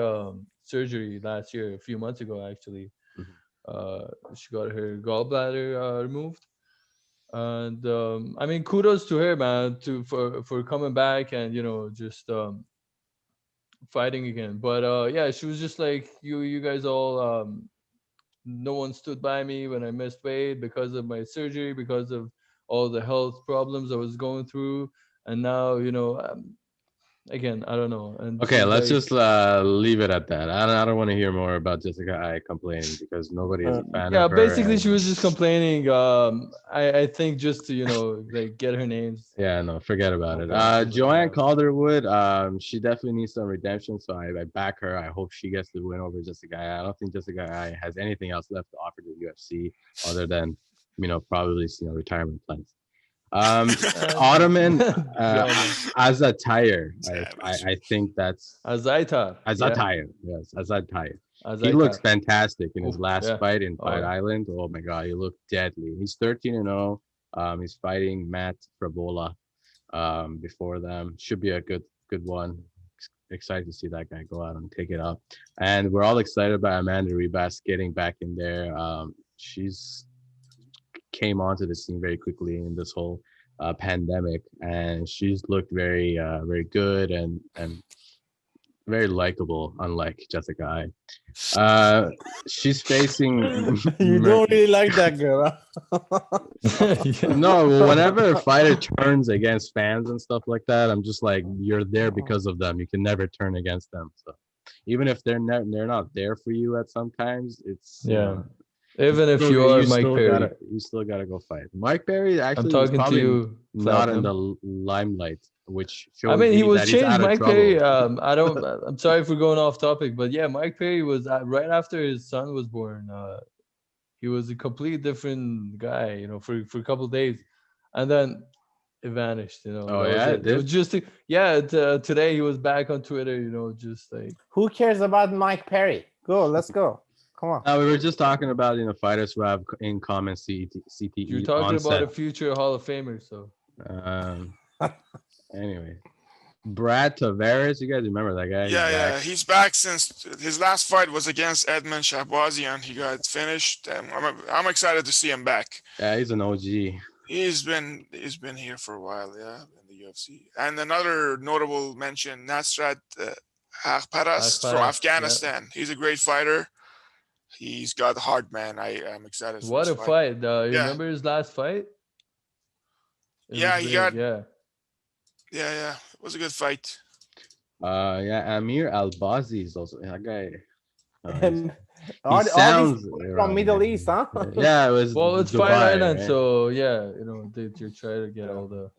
Speaker 3: surgery last year, a few months ago actually.
Speaker 6: Mhm.
Speaker 3: She got her gallbladder removed, and I mean, kudos to her, man, for coming back and you know just fighting again. But yeah, she was just like you guys all. No one stood by me when I missed weight because of my surgery, because of all the health problems I was going through, and now you know, again, I don't know. And
Speaker 6: okay,
Speaker 3: she's
Speaker 6: let's
Speaker 3: like,
Speaker 6: just leave it at that. I don't want to hear more about Jessica Ai complaining because nobody is a fan
Speaker 3: yeah,
Speaker 6: of her.
Speaker 3: basically she was just complaining. I think just to you know like get her names.
Speaker 6: Yeah, no, forget about it.
Speaker 3: Okay.
Speaker 6: Joanne Calderwood, she definitely needs some redemption, so I back her. I hope she gets the win over Jessica Ai. I don't think Jessica Ai has anything else left to offer to the UFC other than, probably retirement plans. Ottoman
Speaker 3: Drama.
Speaker 6: Azatire.
Speaker 4: Savage.
Speaker 6: I think that's
Speaker 3: Azaitar.
Speaker 6: Azatire. Yes, Azatire.
Speaker 3: Yeah.
Speaker 6: He looks
Speaker 3: Azaitar.
Speaker 6: fantastic in his
Speaker 3: Oof,
Speaker 6: last
Speaker 3: yeah.
Speaker 6: fight in
Speaker 3: Oh,
Speaker 6: Fight
Speaker 3: yeah.
Speaker 6: Island. Oh my god, he looked deadly. He's 13-0. He's fighting Matt Frabola before them. Should be a good one. Excited to see that guy go out and take it up. And we're all excited about Amanda Ribas getting back in there. She's came onto the scene very quickly in this whole pandemic, and she's looked very good and very likable, unlike Jessica Ai. She's facing
Speaker 5: You don't really like that girl. Huh?
Speaker 6: no, whenever a fighter turns against fans and stuff like that, I'm just like, you're there because of them. You can never turn against them. So even if they're not there for you at sometimes, it's
Speaker 3: Yeah. Even if
Speaker 6: still-
Speaker 3: you are Mike
Speaker 6: still
Speaker 3: Perry,
Speaker 6: you still gotta go fight. Mike Perry
Speaker 3: I'm
Speaker 6: actually is
Speaker 3: talking to
Speaker 6: probably
Speaker 3: you.
Speaker 6: not in
Speaker 3: Platinum.
Speaker 6: the limelight, which shows
Speaker 3: I mean, he
Speaker 6: me
Speaker 3: was
Speaker 6: that he's
Speaker 3: changed.
Speaker 6: out of
Speaker 3: Mike
Speaker 6: trouble.
Speaker 3: Perry. I don't. I'm sorry for going off topic, but yeah, Mike Perry was right after his son was born. He was a complete different guy, you know, for a couple of days, and then it vanished. You know,
Speaker 6: Oh,
Speaker 3: that
Speaker 6: yeah,
Speaker 3: was
Speaker 6: it
Speaker 3: it. It
Speaker 6: did?
Speaker 3: was just today he was back on Twitter. You know, just like
Speaker 5: Who cares about Mike Perry? Go, let's go. Come on.
Speaker 6: We were just talking about fighters who have in common CTE
Speaker 3: you're talking about a
Speaker 6: onset.
Speaker 3: future Hall of Famer. So
Speaker 6: Anyway, Brad Tavares, you guys remember that guy?
Speaker 4: Yeah, he's back since his last fight was against Edmund Shabazian. He got finished. And I'm excited to see him back.
Speaker 6: Yeah, he's an OG.
Speaker 4: He's been here for a while, yeah, in the UFC. And another notable mention, Nasrat Akparas from
Speaker 3: Akparas,
Speaker 4: Afghanistan. He's a great fighter. He's got heart, man. I'm excited for
Speaker 3: what
Speaker 4: this
Speaker 3: a fight! You
Speaker 4: Yeah.
Speaker 3: remember his last fight?
Speaker 4: Yeah,
Speaker 3: was
Speaker 4: he
Speaker 3: big,
Speaker 4: got-
Speaker 3: yeah.
Speaker 4: Yeah. It was a good fight.
Speaker 6: Yeah, Amir Albazi is also that guy.
Speaker 5: And
Speaker 6: He
Speaker 5: all these
Speaker 6: sounds
Speaker 5: people
Speaker 6: around
Speaker 5: from Middle
Speaker 6: there.
Speaker 5: East, huh?
Speaker 6: Yeah, it was.
Speaker 3: Well, it's
Speaker 6: Dubai,
Speaker 3: Fight Island,
Speaker 6: right?
Speaker 3: so yeah, you know they try to get all the.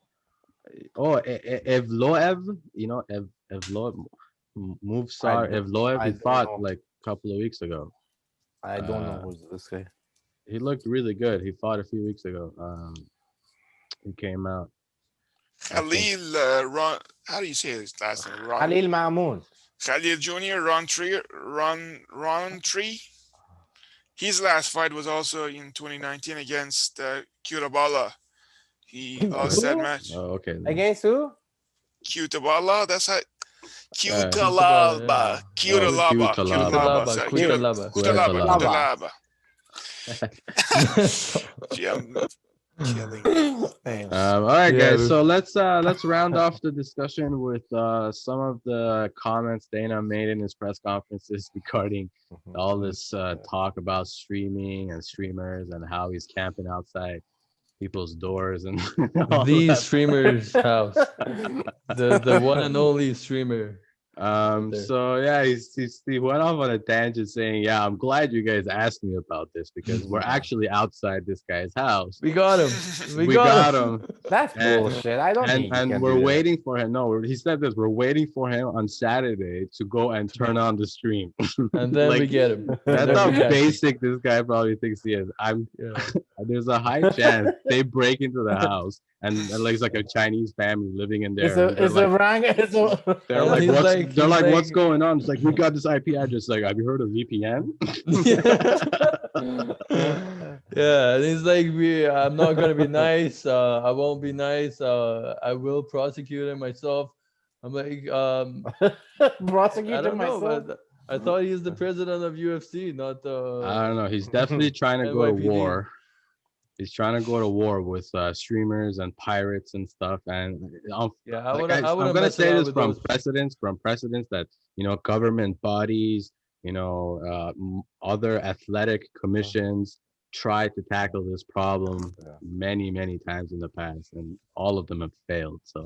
Speaker 6: Oh, Evloev, Evloev, Movsar Evloev,
Speaker 5: I
Speaker 6: he
Speaker 5: don't
Speaker 6: fought
Speaker 5: know.
Speaker 6: like a couple of weeks ago.
Speaker 5: I don't know who's this guy.
Speaker 6: He looked really good. He fought a few weeks ago. He came out.
Speaker 4: Khalil Ron. How do you say his last name?
Speaker 5: Khalil Mamoun.
Speaker 4: Khalil Jr. Ron Tree. His last fight was also in 2019 against Cutabala. He lost that
Speaker 5: Who?
Speaker 4: match.
Speaker 6: Oh, okay. then.
Speaker 5: Against who?
Speaker 4: Cutabala. That's how.
Speaker 6: Yeah.
Speaker 4: Cutalaba.
Speaker 6: Oh,
Speaker 4: Cutalaba.
Speaker 6: Cutalaba.
Speaker 4: Sorry,
Speaker 3: Cutalaba.
Speaker 4: Cutalaba.
Speaker 3: Cutalaba.
Speaker 4: Gee, I'm killing.
Speaker 6: All right,
Speaker 3: Yeah,
Speaker 6: guys. So let's round off the discussion with some of the comments Dana made in his press conferences regarding all this talk about streaming and streamers and how he's camping outside people's doors and all
Speaker 3: The
Speaker 6: that.
Speaker 3: streamer's house. The one and only streamer. there.
Speaker 6: So yeah, he went off on a tangent saying, "Yeah, I'm glad you guys asked me about this because we're actually outside this guy's house.
Speaker 3: We got him.
Speaker 6: We got him,
Speaker 5: That's
Speaker 6: And-
Speaker 5: bullshit. I don't think you
Speaker 6: and
Speaker 5: can
Speaker 6: we're
Speaker 5: do that.
Speaker 6: waiting for him. No, he said this. We're waiting for him on Saturday to go and turn on the stream.
Speaker 3: And then we
Speaker 6: Like,
Speaker 3: get him. And
Speaker 6: That's
Speaker 3: then
Speaker 6: how
Speaker 3: we catch him.
Speaker 6: basic this guy probably thinks he is.
Speaker 3: Yeah.
Speaker 6: There's a high chance they break into the house and like it's like a Chinese family living in there. and
Speaker 5: It's
Speaker 6: they're
Speaker 5: a
Speaker 6: like,
Speaker 5: rank.
Speaker 6: they're
Speaker 3: And
Speaker 6: like,
Speaker 3: he's
Speaker 6: what's
Speaker 3: like-
Speaker 6: they're
Speaker 3: he's
Speaker 6: like,
Speaker 3: like-
Speaker 6: what's going on? It's like we got this IP address. Like, have you heard of VPN?
Speaker 3: Yeah, and he's like, I'm not gonna be nice. I won't be nice. I will prosecute him myself. I'm like, I
Speaker 5: Prosecutor
Speaker 3: don't know,
Speaker 5: myself.
Speaker 3: but I thought he's the president of UFC, not the.
Speaker 6: I don't know. He's definitely trying to go to
Speaker 3: NYPD.
Speaker 6: war. He's trying to go to war with streamers and pirates and stuff. And
Speaker 3: Yeah, I
Speaker 6: like
Speaker 3: wouldn't. I
Speaker 6: I'm
Speaker 3: wouldn't
Speaker 6: gonna
Speaker 3: mess
Speaker 6: say
Speaker 3: around
Speaker 6: this
Speaker 3: with
Speaker 6: from
Speaker 3: those.
Speaker 6: precedents that government bodies, other athletic commissions tried to tackle this problem many times in the past, and all of them have failed. So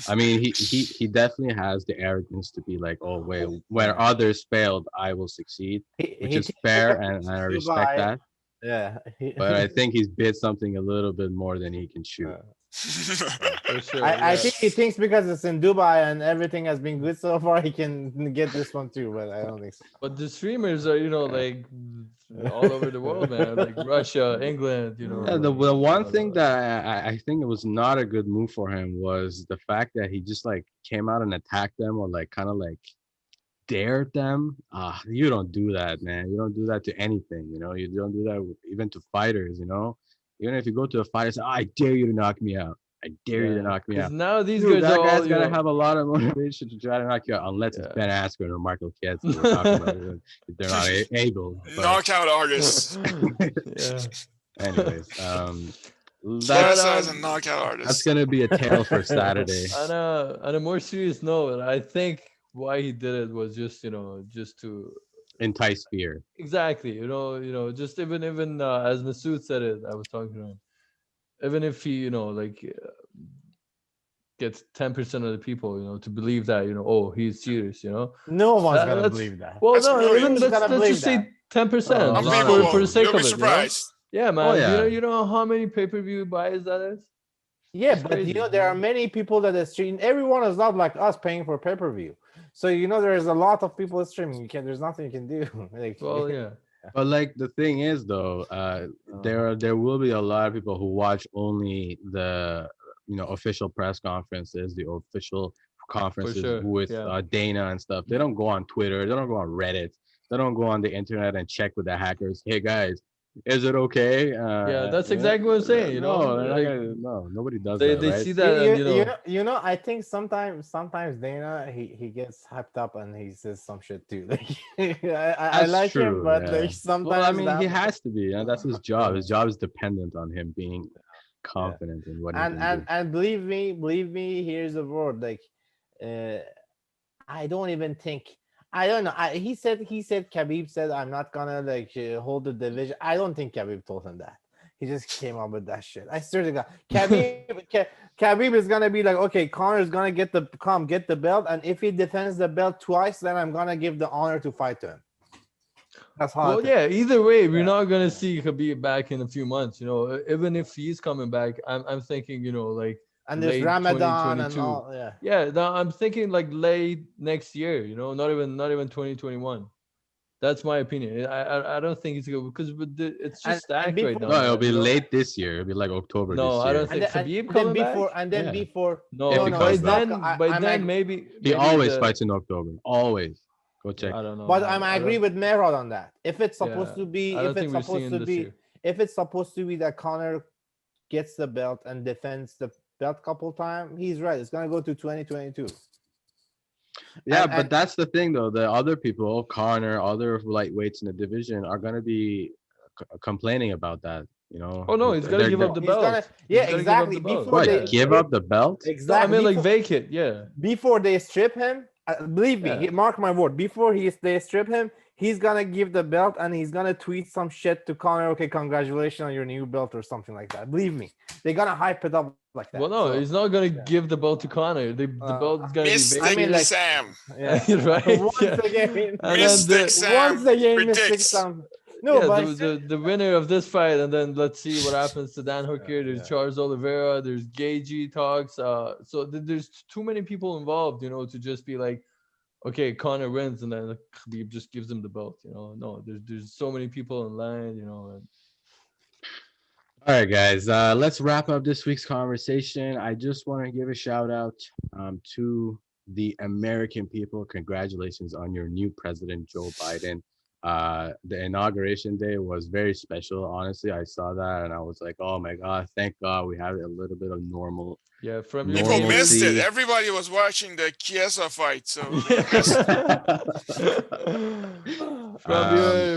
Speaker 6: I mean, he definitely has the arrogance to be like, oh wait, where others failed, I will succeed, which is fair, and I respect that.
Speaker 5: Yeah.
Speaker 6: But I think he's bit something a little bit more than he can chew.
Speaker 3: For sure.
Speaker 5: I
Speaker 3: yeah.
Speaker 5: think he thinks because it's in Dubai and everything has been good so far, he can get this one too. But I don't think so.
Speaker 3: But the streamers are, like all over the world, man. Like Russia, England,
Speaker 6: Yeah, the one thing that I think it was not a good move for him was the fact that he just like came out and attacked them or like kind of like dared them. You don't do that, man. You don't do that to anything, you don't do that even to fighters, even if you go to a fighter, say, I dare you to knock me out. I dare you to knock me
Speaker 3: Because
Speaker 6: out.
Speaker 3: now these
Speaker 6: Dude,
Speaker 3: guys
Speaker 6: that
Speaker 3: are
Speaker 6: guy's
Speaker 3: all,
Speaker 6: gotta have a lot of motivation to try to knock you out, unless it's Ben Askren or Michael Chiesa we're talking about. If they're not able. But
Speaker 4: Knockout artist.
Speaker 3: yeah.
Speaker 6: anyways,
Speaker 4: Chiesa is a knockout artist.
Speaker 6: that's gonna be a tale for Saturday.
Speaker 3: On a more serious note, I think why he did it was just to
Speaker 6: Entice fear.
Speaker 3: exactly just even as Masood said it, I was talking to him, even if he gets 10% of the people to believe that oh, he's serious,
Speaker 5: No one's gonna
Speaker 3: that's-
Speaker 5: believe that.
Speaker 3: well
Speaker 4: That's
Speaker 3: no,
Speaker 4: brilliant.
Speaker 3: even
Speaker 5: Who's
Speaker 3: let's
Speaker 5: gonna
Speaker 3: just
Speaker 5: believe
Speaker 3: say
Speaker 5: that?
Speaker 3: 10%
Speaker 6: Oh,
Speaker 3: just
Speaker 4: Unbelievable.
Speaker 3: for the sake
Speaker 4: You'll
Speaker 3: of
Speaker 4: be
Speaker 3: it,
Speaker 4: surprised.
Speaker 3: yeah, man.
Speaker 6: yeah.
Speaker 3: You know how many pay-per-view buys that is.
Speaker 5: Yeah,
Speaker 3: It's
Speaker 5: but
Speaker 3: crazy,
Speaker 5: there are many people that are streaming. Everyone is not like us paying for pay-per-view. So there's a lot of people streaming. There's nothing you can do. Like,
Speaker 3: Well, yeah.
Speaker 6: But like the thing is though, there will be a lot of people who watch only the official press conferences, the official conferences
Speaker 3: sure,
Speaker 6: with
Speaker 3: yeah.
Speaker 6: Dana and stuff. They don't go on Twitter, they don't go on Reddit, they don't go on the internet and check with the hackers. Hey guys, is it okay?
Speaker 3: Yeah, that's exactly what I'm saying.
Speaker 6: No, they're not
Speaker 3: like,
Speaker 6: gonna, no, nobody does
Speaker 3: they
Speaker 6: that, right?
Speaker 3: see that, and
Speaker 5: I think sometimes Dana he gets hyped up and he says some shit too. Like, I
Speaker 6: That's
Speaker 5: like him,
Speaker 6: true,
Speaker 5: but
Speaker 6: yeah.
Speaker 5: like sometimes.
Speaker 6: Well, I mean, he
Speaker 5: that-
Speaker 6: has to be, and that's his job. His job is dependent on him being confident in what he can do.
Speaker 5: And believe me, here's the word. Like, I don't even think. I don't know. He said Khabib said I'm not gonna hold the division. I don't think Khabib told him that. He just came up with that shit. I swear to God, Khabib is gonna be like, okay, Conor's gonna get the belt, and if he defends the belt twice, then I'm gonna give the honor to fight to him. That's how.
Speaker 3: well, yeah. Either way, we're not gonna see Khabib back in a few months. Even if he's coming back, I'm thinking, like.
Speaker 5: And there's
Speaker 3: late
Speaker 5: Ramadan and
Speaker 3: 2022.
Speaker 5: all. Yeah.
Speaker 3: Yeah, no, I'm thinking like late next year. Not even 2021. That's my opinion. I don't think it's good because it's just
Speaker 5: And
Speaker 3: stacked right
Speaker 5: before-
Speaker 3: now.
Speaker 6: No, it'll
Speaker 3: man,
Speaker 6: be
Speaker 3: you know?
Speaker 6: late this year. It'll be like October
Speaker 3: No,
Speaker 6: this
Speaker 3: I
Speaker 6: year.
Speaker 3: don't think Khabib
Speaker 5: and then
Speaker 3: coming back.
Speaker 5: before and then
Speaker 6: Yeah.
Speaker 5: before
Speaker 3: No,
Speaker 6: If he
Speaker 3: by
Speaker 6: comes back.
Speaker 3: then, by then maybe
Speaker 6: He
Speaker 3: maybe
Speaker 6: always
Speaker 3: the-
Speaker 6: fights in October. Always. Go check.
Speaker 3: I don't know.
Speaker 5: But
Speaker 3: man.
Speaker 5: I
Speaker 3: I
Speaker 5: agree
Speaker 3: don't-
Speaker 5: with Merod on that. If it's supposed
Speaker 3: Yeah,
Speaker 5: to be,
Speaker 3: I don't think we're seeing this year.
Speaker 5: if it's supposed to be that Conor gets the belt and defends the belt couple times, he's right. It's gonna go to 2022.
Speaker 6: Yeah,
Speaker 5: And-
Speaker 6: but
Speaker 5: and-
Speaker 6: that's the thing though. The other people, Connor, other lightweights in the division, are gonna be complaining about that. You know.
Speaker 3: Oh no, he's gonna give up the
Speaker 5: He's gonna-
Speaker 3: belt.
Speaker 5: yeah,
Speaker 3: He's gonna give up
Speaker 5: exactly.
Speaker 3: the belt.
Speaker 5: Before
Speaker 6: What?
Speaker 5: they-
Speaker 6: Give up the belt?
Speaker 3: No, I
Speaker 5: Exactly.
Speaker 3: mean like
Speaker 5: before,
Speaker 3: vacate. Yeah.
Speaker 5: before they strip him, believe me,
Speaker 3: Yeah.
Speaker 5: mark my word. Before they strip him, he's gonna give the belt and he's gonna tweet some shit to Conor. Okay, congratulations on your new belt or something like that. Believe me, they're gonna hype it up like that.
Speaker 3: Well, no,
Speaker 5: So,
Speaker 3: he's not gonna give the belt to Conor. The belt is gonna be
Speaker 4: Mystic
Speaker 3: vacated.
Speaker 5: like-
Speaker 4: Sam.
Speaker 5: yeah.
Speaker 3: Right?
Speaker 5: Once
Speaker 3: Yeah.
Speaker 5: again,
Speaker 3: And then
Speaker 4: Mystic
Speaker 3: the,
Speaker 4: Sam
Speaker 5: once again, Mystic
Speaker 4: predicts.
Speaker 5: Sam. No,
Speaker 3: yeah,
Speaker 5: but I
Speaker 3: the,
Speaker 5: said-
Speaker 3: the winner of this fight, and then let's see what happens to Dan Hooker. There's
Speaker 5: yeah.
Speaker 3: Charles Oliveira. There's Gagey talks. So there's too many people involved, you know, to just be like, okay, Conor wins, and then Khabib just gives him the belt. You know, no, there's so many people in line, you know. And
Speaker 6: All right, guys. Let's wrap up this week's conversation. I just want to give a shout out to the American people. Congratulations on your new president, Joe Biden. The inauguration day was very special. Honestly, I saw that and I was like, oh my God, thank God we have a little bit of normal.
Speaker 3: yeah, from
Speaker 6: People
Speaker 3: your
Speaker 4: People
Speaker 3: neighbors,
Speaker 4: missed it.
Speaker 6: Normalcy.
Speaker 4: Everybody was watching the Chiesa fight, so they
Speaker 3: Yeah.
Speaker 4: missed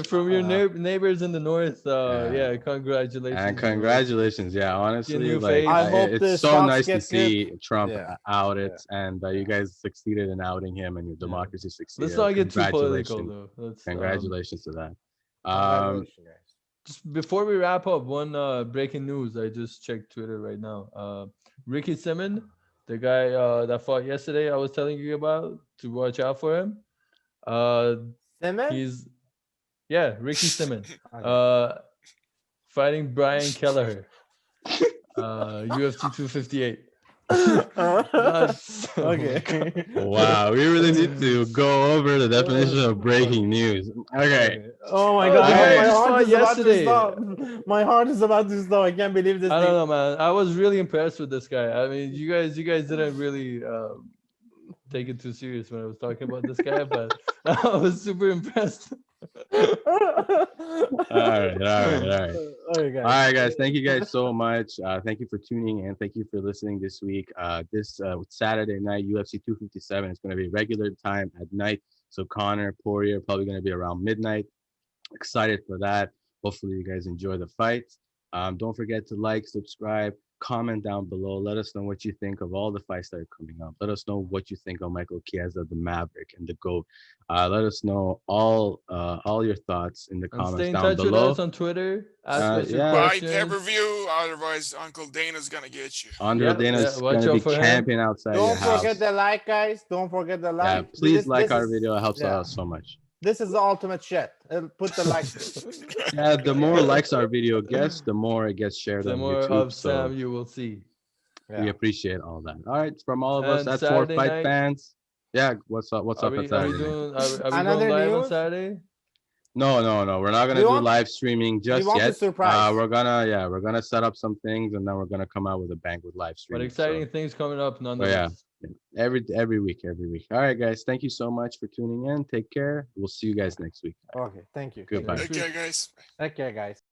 Speaker 3: from your neighbors in the north.
Speaker 6: Yeah.
Speaker 3: Yeah, congratulations.
Speaker 6: And
Speaker 3: you know.
Speaker 6: congratulations. Yeah, honestly,
Speaker 3: new
Speaker 6: like
Speaker 3: face. I
Speaker 5: hope the
Speaker 6: it's so
Speaker 5: stocks
Speaker 6: nice to
Speaker 5: get
Speaker 6: see Trump
Speaker 5: Yeah.
Speaker 6: out it and you guys succeeded in outing him and your democracy succeeded.
Speaker 3: Let's not get too political
Speaker 6: Congratulations.
Speaker 3: though. Let's,
Speaker 6: Congratulations to that.
Speaker 5: Congratulations, guys.
Speaker 3: just before we wrap up, one breaking news. I just checked Twitter right now. Ricky Simon, the guy that fought yesterday, I was telling you about to watch out for him.
Speaker 5: Simmons?
Speaker 3: Ricky Simon.
Speaker 5: Okay.
Speaker 3: Fighting Brian Kelleher. UFC 258.
Speaker 5: Okay.
Speaker 6: Wow, we really need to go over the definition of breaking news. Okay.
Speaker 5: Oh my
Speaker 3: Oh,
Speaker 5: god,
Speaker 3: the
Speaker 6: guy
Speaker 5: my
Speaker 3: just
Speaker 5: heart
Speaker 3: fought
Speaker 5: is about to
Speaker 3: yesterday.
Speaker 5: stop. My heart is about to stop. I can't believe this.
Speaker 3: I don't
Speaker 5: thing.
Speaker 3: know, man. I was really impressed with this guy. I mean, you guys didn't really take it too serious when I was talking about this guy, but I was super impressed.
Speaker 6: All right.
Speaker 5: Okay, guys.
Speaker 6: All right, guys. Thank you guys so much. Thank you for tuning in. Thank you for listening this week. This Saturday night, UFC 257 is going to be regular time at night. So Conor Poirier probably going to be around midnight. Excited for that. Hopefully you guys enjoy the fight. Don't forget to like, subscribe, comment down below. Let us know what you think of all the fights that are coming up. Let us know what you think of Michael Chiesa, the Maverick, and the GOAT. Let us know all your thoughts in the
Speaker 3: And
Speaker 6: comments
Speaker 3: stay in
Speaker 6: down
Speaker 3: touch
Speaker 6: below.
Speaker 3: with us on Twitter. Ask us your
Speaker 6: yeah.
Speaker 4: Buy
Speaker 3: questions.
Speaker 4: pay-per-view, otherwise Uncle Dana's gonna get you.
Speaker 6: Andre
Speaker 3: Yeah,
Speaker 6: Dana's
Speaker 3: yeah, watch
Speaker 6: going to
Speaker 3: out
Speaker 6: be
Speaker 3: for him.
Speaker 6: camping outside your
Speaker 5: Don't
Speaker 6: house.
Speaker 5: forget the like, guys. Don't forget the
Speaker 6: Yeah,
Speaker 5: like.
Speaker 6: please
Speaker 5: This-
Speaker 6: like
Speaker 5: this
Speaker 6: our
Speaker 5: is-
Speaker 6: video. It helps
Speaker 5: yeah.
Speaker 6: us so much.
Speaker 5: This is the ultimate shit. Put the like.
Speaker 6: Yeah, the more likes our video gets, the more it gets shared
Speaker 3: The
Speaker 6: on
Speaker 3: more
Speaker 6: YouTube.
Speaker 3: of
Speaker 6: So
Speaker 3: Sam you will see.
Speaker 6: we appreciate all that. All right, from all of us,
Speaker 3: And
Speaker 6: that's
Speaker 3: Saturday
Speaker 6: for fight
Speaker 3: night-
Speaker 6: fans. Yeah, what's up? What's
Speaker 3: Are
Speaker 6: up
Speaker 3: we,
Speaker 6: on
Speaker 3: are we
Speaker 6: Saturday? night?
Speaker 3: doing? Are we
Speaker 5: Another
Speaker 3: going live on
Speaker 5: news?
Speaker 3: Saturday?
Speaker 6: No. We're not gonna
Speaker 5: You
Speaker 6: do
Speaker 5: want-
Speaker 6: live streaming just
Speaker 5: want to
Speaker 6: yet.
Speaker 5: surprise.
Speaker 6: We're gonna set up some things and then we're gonna come out with a bang with live
Speaker 3: But
Speaker 6: streaming.
Speaker 3: exciting things coming up nonetheless.
Speaker 6: Every week. All right, guys. Thank you so much for tuning in. Take care. We'll see you guys next week.
Speaker 5: Okay, thank you.
Speaker 6: Goodbye.
Speaker 3: Next week.
Speaker 4: Okay, guys.
Speaker 5: Okay, guys.